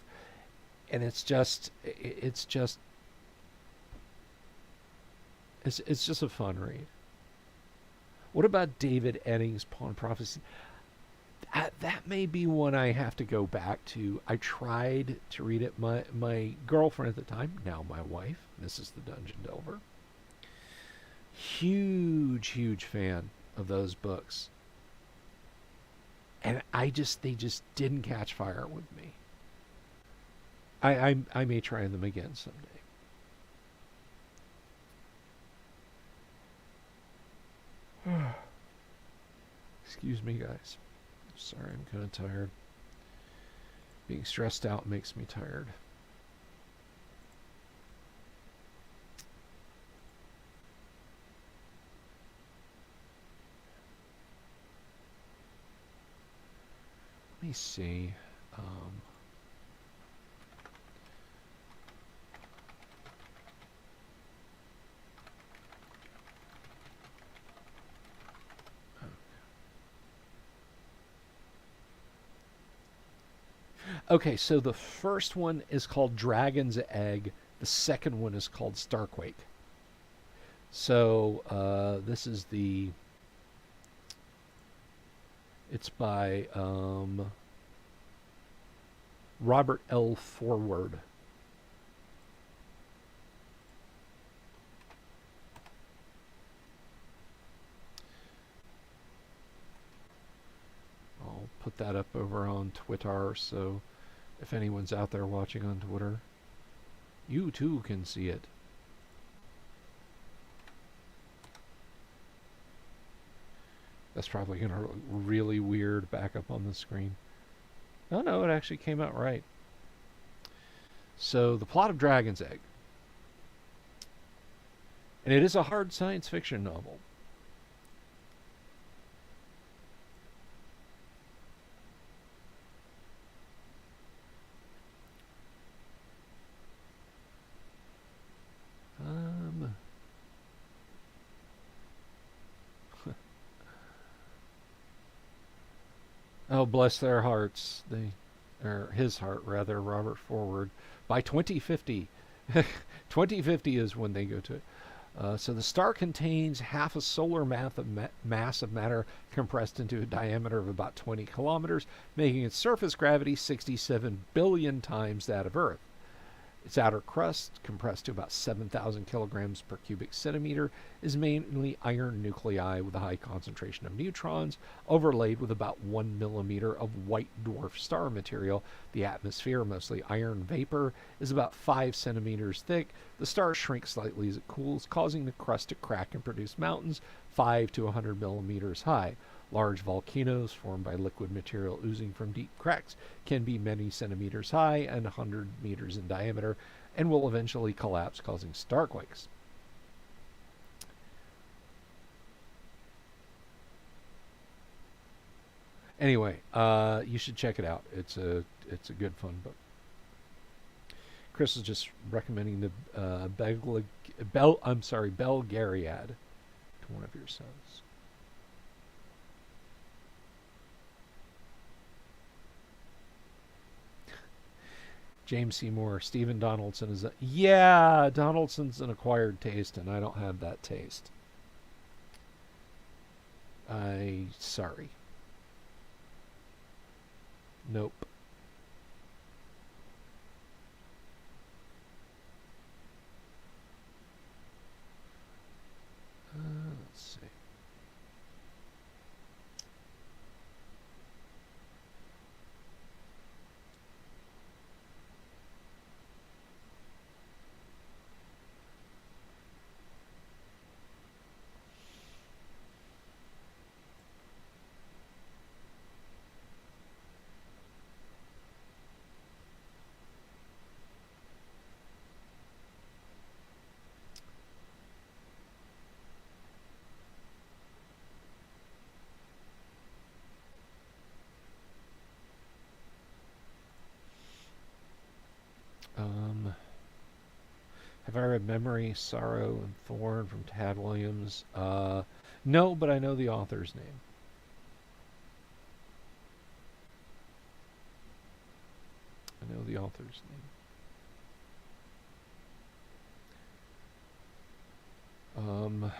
and it's just a fun read. What about David Eddings' Pawn Prophecy? That may be one I have to go back to. I tried to read it. My girlfriend at the time, now my wife, this is the Dungeon Delver, huge fan of those books, and they just didn't catch fire with me. I may try them again someday. Excuse me, guys. Sorry, I'm kind of tired. Being stressed out makes me tired. me see. Um, okay, so the first one is called Dragon's Egg. The second one is called Starquake. So this is the. It's by Robert L. Forward. I'll put that up over on Twitter, so if anyone's out there watching on Twitter, you too can see it. That's probably going to look really weird back up on the screen. Oh no, it actually came out right. So, the plot of Dragon's Egg. And it is a hard science fiction novel. Oh, bless their hearts. Or his heart, rather, Robert Forward. By 2050. 2050 is when they go to it. So the star contains half a solar mass of matter compressed into a diameter of about 20 kilometers, making its surface gravity 67 billion times that of Earth. Its outer crust, compressed to about 7,000 kilograms per cubic centimeter, is mainly iron nuclei with a high concentration of neutrons, overlaid with about 1 millimeter of white dwarf star material. The atmosphere, mostly iron vapor, is about 5 centimeters thick. The star shrinks slightly as it cools, causing the crust to crack and produce mountains 5 to 100 millimeters high. Large volcanoes formed by liquid material oozing from deep cracks can be many centimeters high and 100 meters in diameter and will eventually collapse, causing starquakes. Anyway, you should check it out. It's a good fun book. Chris is just recommending the Belgariad to one of your sons. James Seymour, Stephen Donaldson is a. Yeah, Donaldson's an acquired taste, and I don't have that taste. Sorry. Nope. Let's see. Have I read Memory, Sorrow, and Thorn from Tad Williams? No, but I know the author's name. I know the author's name.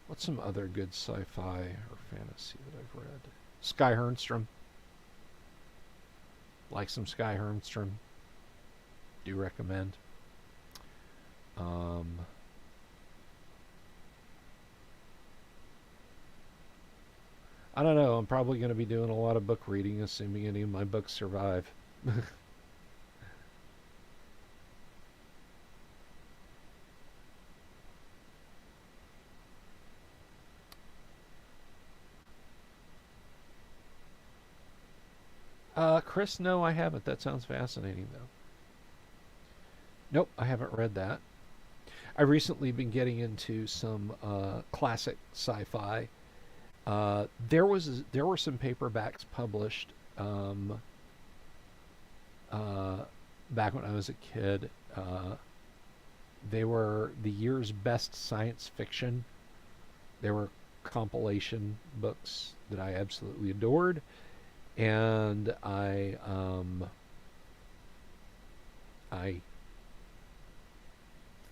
What's some other good sci-fi or fantasy that I've read? Sky Hernstrom. Like some Sky Hernstrom. Do recommend. I don't know. I'm probably going to be doing a lot of book reading, assuming any of my books survive. Chris, no, I haven't. That sounds fascinating, though. Nope, I haven't read that. I've recently been getting into some classic sci-fi. There were some paperbacks published uh, back when I was a kid. They were the year's best science fiction. They were compilation books that I absolutely adored, and I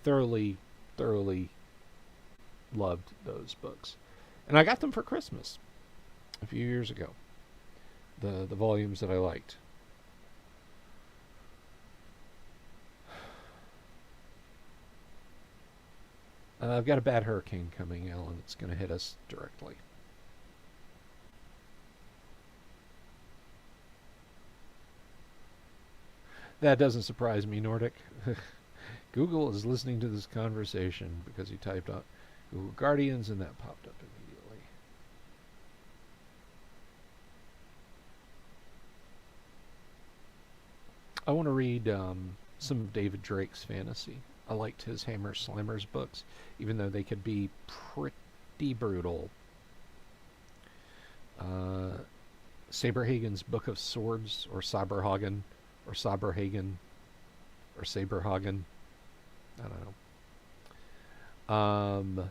thoroughly, thoroughly loved those books, and I got them for Christmas a few years ago. The volumes that I liked. I've got a bad hurricane coming, Alan. It's going to hit us directly. That doesn't surprise me, Nordic. Google is listening to this conversation because you typed out Google Guardians and that popped up immediately. I want to read some of David Drake's fantasy. I liked his Hammer Slammers books, even though they could be pretty brutal. Uh, Saberhagen's Book of Swords, or Saberhagen, or Saberhagen, or Saberhagen. I don't know.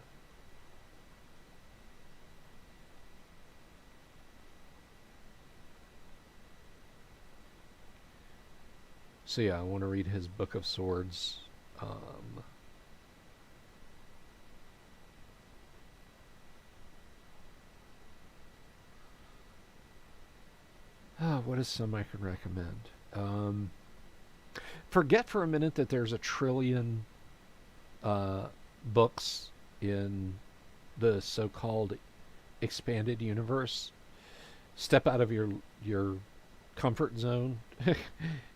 So yeah, I want to read his Book of Swords. Um, what is some I can recommend? Forget for a minute that there's a trillion uh, books in the so-called expanded universe. Step out of your comfort zone,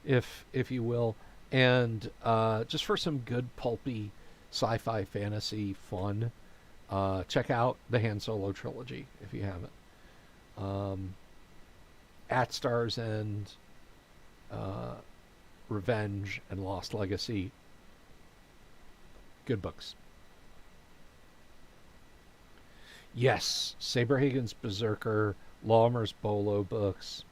if you will, and just for some good pulpy sci-fi fantasy fun, check out the Han Solo trilogy if you haven't. Um, At Star's End, uh, Revenge, and Lost Legacy. Good books. Yes, Saberhagen's Berserker, Lawmer's Bolo books.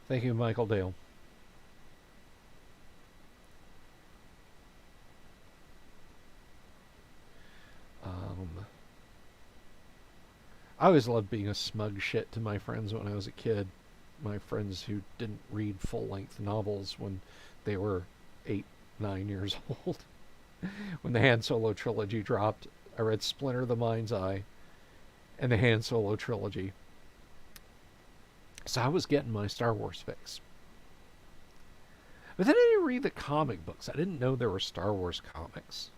Thank you, Michael Dale. Um, I always loved being a smug shit to my friends when I was a kid. My friends who didn't read full length novels when they were 8, 9 years old. When the Han Solo trilogy dropped, I read Splinter the Mind's Eye and the Han Solo trilogy. So I was getting my Star Wars fix. But then I didn't read the comic books. I didn't know there were Star Wars comics.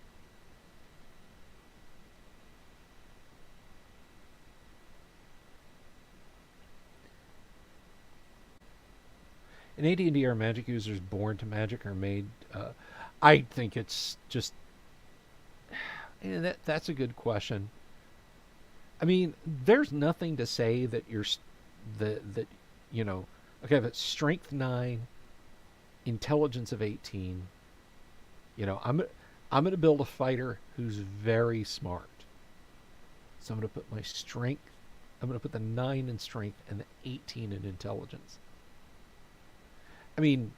In AD&D, are magic users born to magic or made? I think it's just that's a good question. I mean, there's nothing to say that that you know. Okay, but strength 9, intelligence of 18. You know, I'm gonna build a fighter who's very smart. So I'm gonna put my strength. I'm gonna put the 9 in strength and the 18 in intelligence. I mean,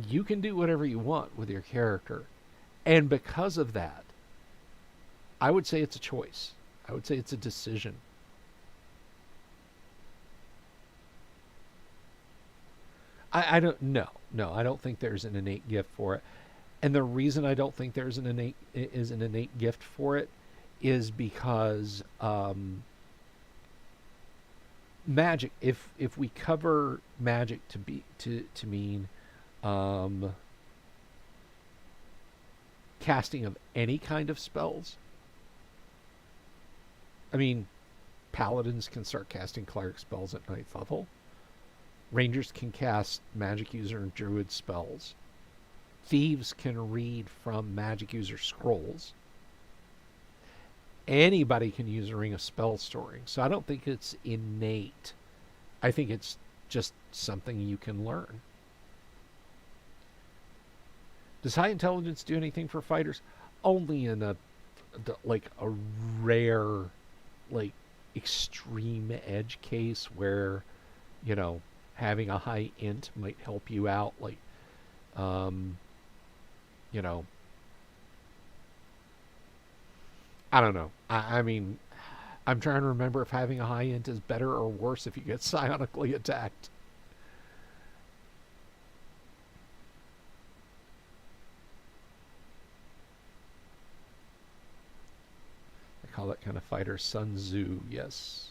you can do whatever you want with your character, and because of that, I would say it's a choice. I would say it's a decision. I don't no, I don't think there's an innate gift for it. And the reason I don't think there's an innate gift for it is because magic. If we cover magic to mean um, casting of any kind of spells, I mean, paladins can start casting cleric spells at ninth level. Rangers can cast magic user and druid spells. Thieves can read from magic user scrolls. anybody can use a ring of spell storing. So I don't think it's innate. I think it's just something you can learn. Does high intelligence do anything for fighters? Only in a rare, like extreme edge case where, you know, having a high int might help you out. Like, um, you know, I don't know. I mean, I'm trying to remember if having a high int is better or worse if you get psionically attacked. I call that kind of fighter Sun Tzu, yes.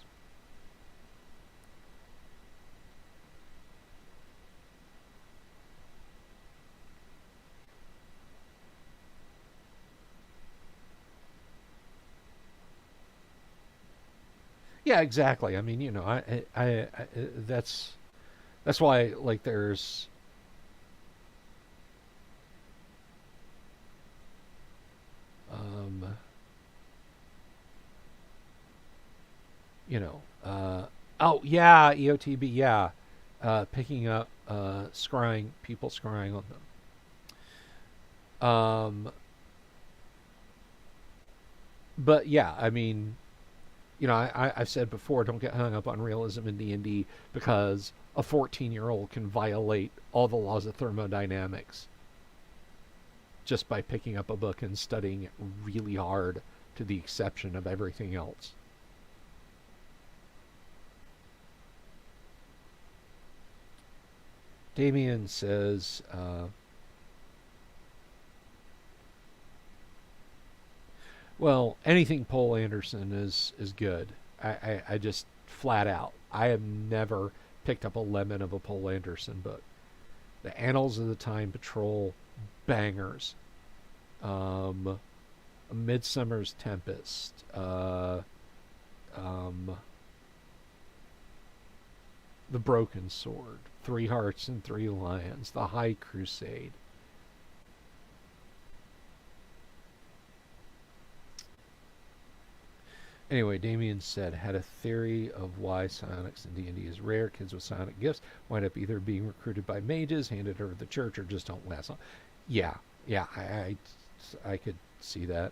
Yeah, exactly. I mean, you know, that's why like there's um, you know, oh yeah, EOTB, yeah, picking up scrying people scrying on them. But yeah, I mean, you know, I've said before, don't get hung up on realism in D&D because a 14-year-old can violate all the laws of thermodynamics just by picking up a book and studying it really hard to the exception of everything else. Damien says, well, anything Paul Anderson is good. I just flat out. I have never picked up a lemon of a Paul Anderson book. The Annals of the Time Patrol, bangers. A Midsummer's Tempest. Um, the Broken Sword. Three Hearts and Three Lions. The High Crusade. Anyway, Damien said, had a theory of why psionics in D&D is rare. Kids with psionic gifts wind up either being recruited by mages, handed over to the church, or just don't last long. Yeah, yeah, I could see that.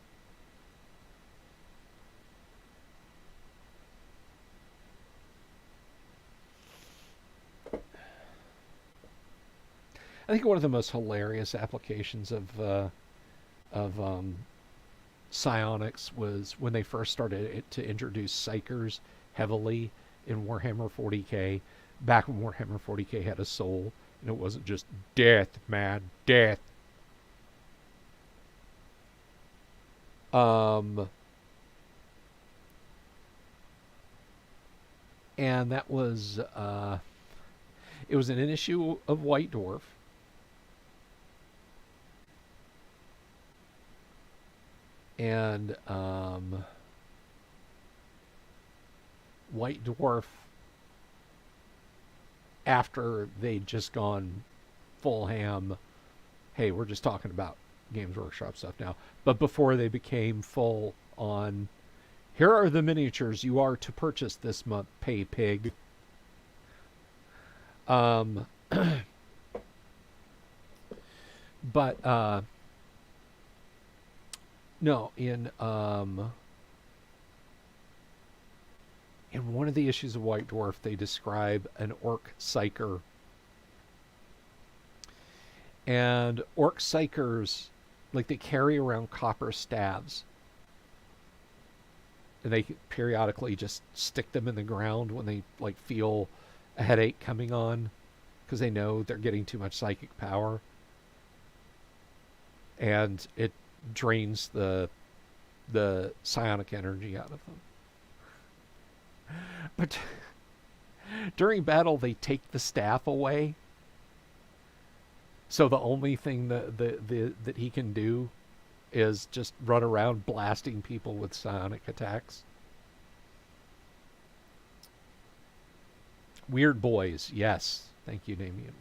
I think one of the most hilarious applications of psionics was when they first started to introduce psychers heavily in Warhammer 40k. Back when Warhammer 40k had a soul, and it wasn't just death, man, death. Um, and that was it was an issue of White Dwarf, and White Dwarf, after they'd just gone full ham, hey, we're just talking about Games Workshop stuff now, but before they became full on, here are the miniatures you are to purchase this month, pay pig. Um, but no, in one of the issues of White Dwarf, they describe an orc psyker, and orc psychers, like, they carry around copper staves, and they periodically just stick them in the ground when they like feel a headache coming on, because they know they're getting too much psychic power, and it drains the psionic energy out of them. But during battle, they take the staff away, so the only thing that he can do is just run around blasting people with psionic attacks. Weird Boys, yes. Thank you, Damien.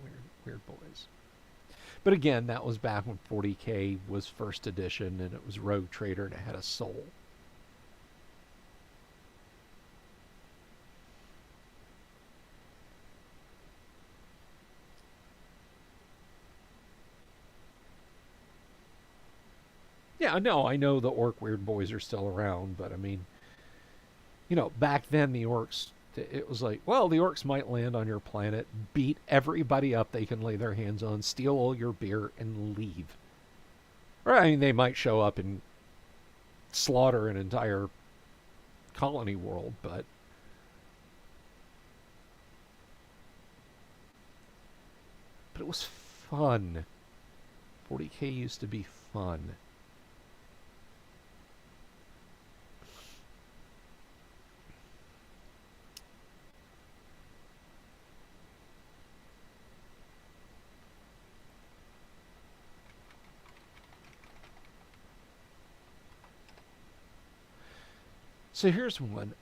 Weird Boys. But again, that was back when 40k was first edition, and it was Rogue Trader, and it had a soul. Yeah, no, I know the orc weird boys are still around, but I mean, back then the orcs, it was like, well, the orcs might land on your planet, beat everybody up they can lay their hands on, steal all your beer, and leave. Or, I mean, they might show up and slaughter an entire colony world, but it was fun. 40K used to be fun. So here's one.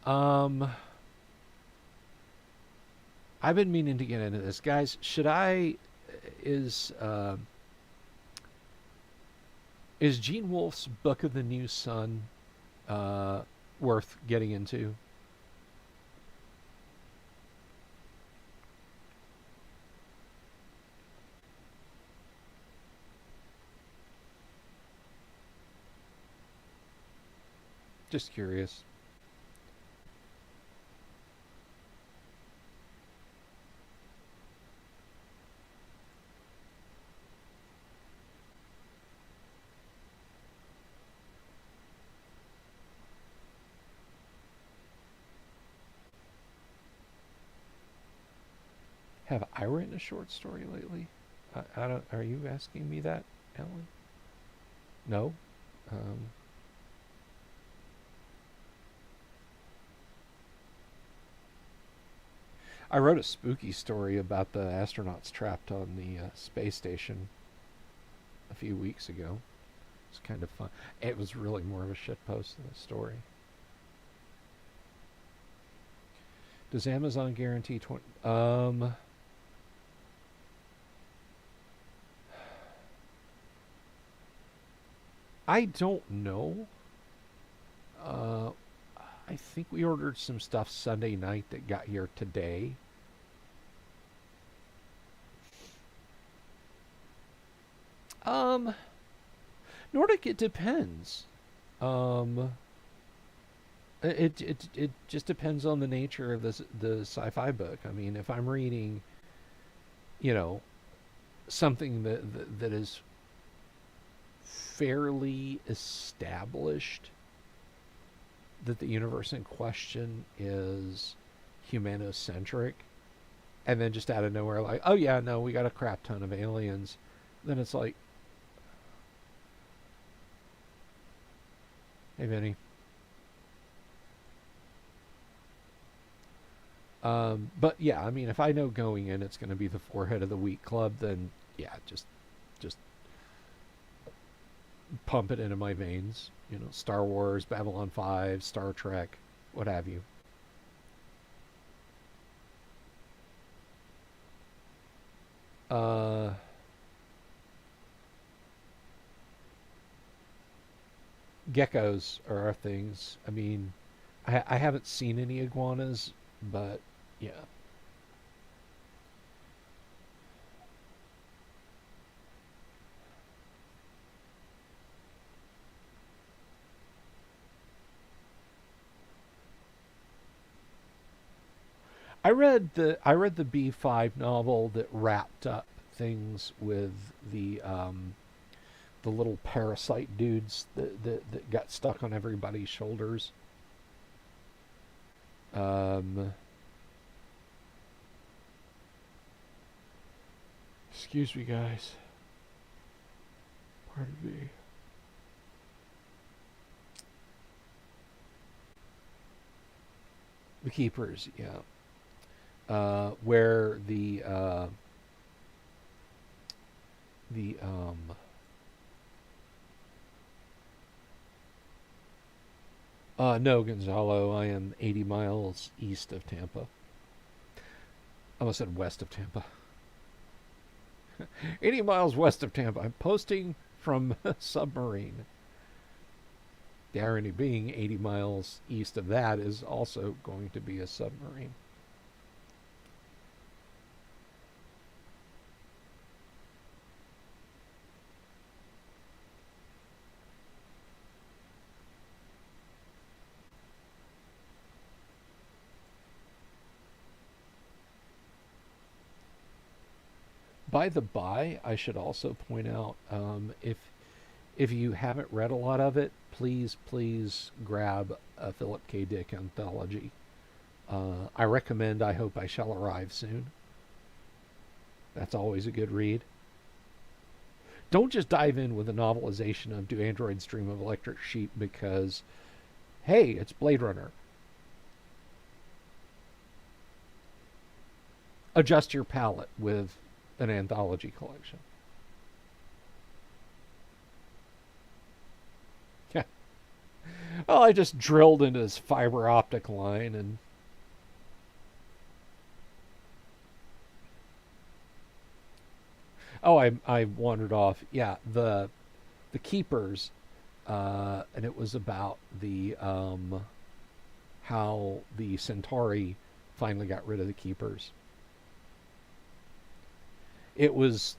I've been meaning to get into this, guys. Is uh, is Gene Wolfe's Book of the New Sun worth getting into? Just curious. Have I written a short story lately? I don't. Are you asking me that, Alan? No. Um, I wrote a spooky story about the astronauts trapped on the space station a few weeks ago. It's kind of fun. It was really more of a shit post than a story. Does Amazon guarantee 20? I don't know. Uh, I think we ordered some stuff Sunday night that got here today. Um, Nordic, it depends. Um, it just depends on the nature of the sci-fi book. I mean, if I'm reading, you know, something that is fairly established, that the universe in question is humanocentric, and then just out of nowhere, like, oh yeah, no, we got a crap ton of aliens, then it's like, hey, Vinny. But yeah, I mean, if I know going in it's going to be the forehead of the week club, then yeah, just pump it into my veins. Star Wars, Babylon 5, Star Trek, what have you. Uh, Geckos are our things. I mean, I haven't seen any iguanas, but yeah. I read the B5 novel that wrapped up things with the little parasite dudes that got stuck on everybody's shoulders. Um, Excuse me, guys. Pardon me. The Keepers, yeah. Where the no, Gonzalo, I am 80 miles east of Tampa. I almost said west of Tampa. 80 miles west of Tampa. I'm posting from a submarine. The irony being 80 miles east of that is also going to be a submarine. By the by, I should also point out, if you haven't read a lot of it, please grab a Philip K. Dick anthology. I recommend I Hope I Shall Arrive Soon. That's always a good read. Don't just dive in with a novelization of Do Androids Dream of Electric Sheep because, hey, it's Blade Runner. Adjust your palate with an anthology collection. Yeah. Well, I just drilled into this fiber optic line and oh, I wandered off. Yeah, the keepers, and it was about the how the Centauri finally got rid of the keepers. It was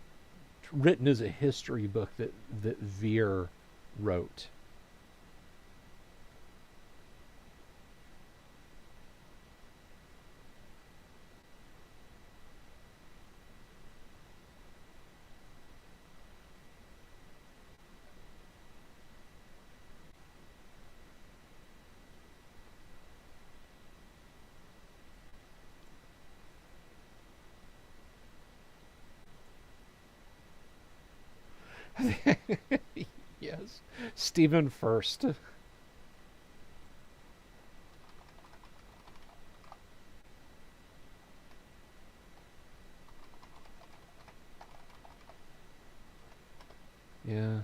written as a history book that Veer wrote. Yes, Stephen First. Yeah,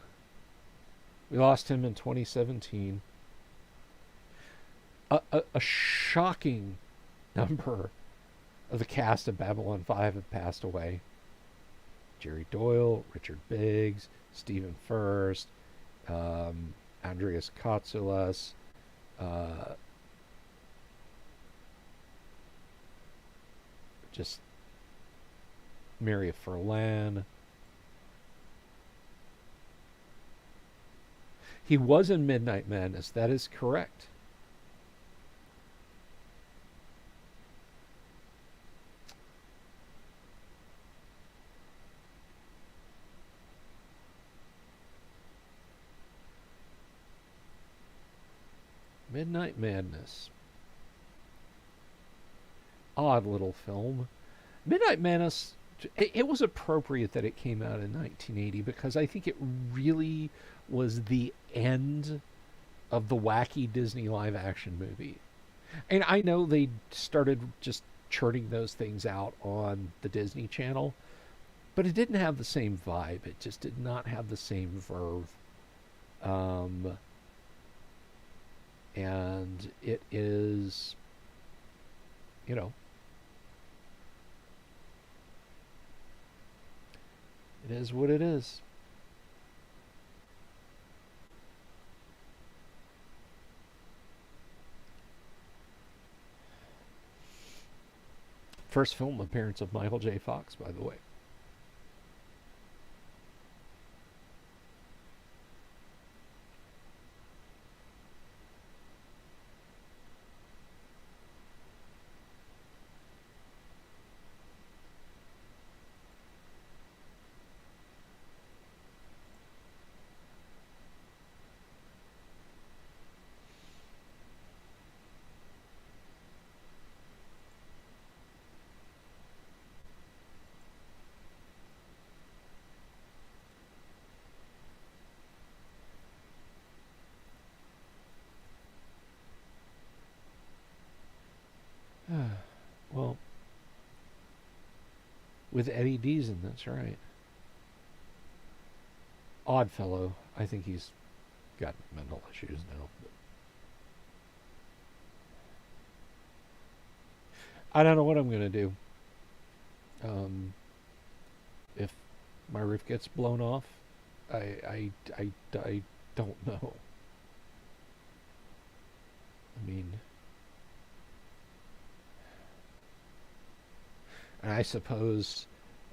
we lost him in 2017. A shocking number of the cast of Babylon 5 have passed away. Jerry Doyle, Richard Biggs, Stephen First, Andreas Katsoulas, uh, just Maria Furlan. He was in Midnight Madness. That is correct. Midnight Madness. Odd little film. Midnight Madness, it was appropriate that it came out in 1980 because I think it really was the end of the wacky Disney live action movie. And I know they started just churning those things out on the Disney Channel, but it didn't have the same vibe. It just did not have the same verve. Um, and it is, you know, it is what it is. First film appearance of Michael J. Fox, by the way. Well, with Eddie Deason, that's right. Odd fellow. I think he's got mental issues now. But I don't know what I'm gonna do. Um, if my roof gets blown off, I don't know. I mean, I suppose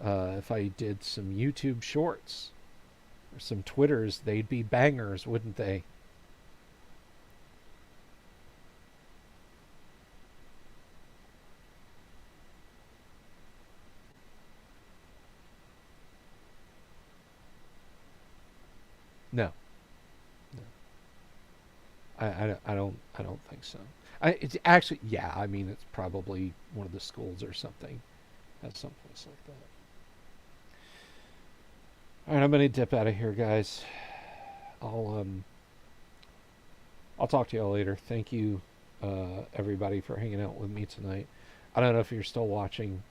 if I did some YouTube shorts or some Twitters, they'd be bangers, wouldn't they? I don't think so. It's actually, yeah. I mean, it's probably one of the schools or something has someplace like that. All right, I'm gonna dip out of here, guys. I'll um I'll talk to y'all later. Thank you, everybody, for hanging out with me tonight. I don't know if you're still watching,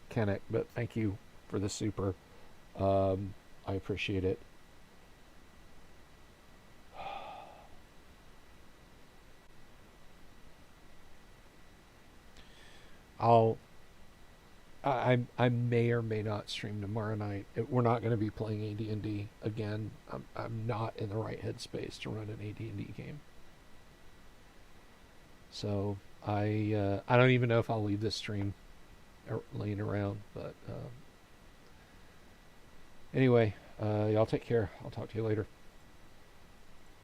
Kennick, but thank you for the super. I appreciate it. I'll I may or may not stream tomorrow night. We're not going to be playing AD&D again. I'm not in the right headspace to run an AD&D game. So I don't even know if I'll leave this stream laying around. But anyway, y'all take care. I'll talk to you later.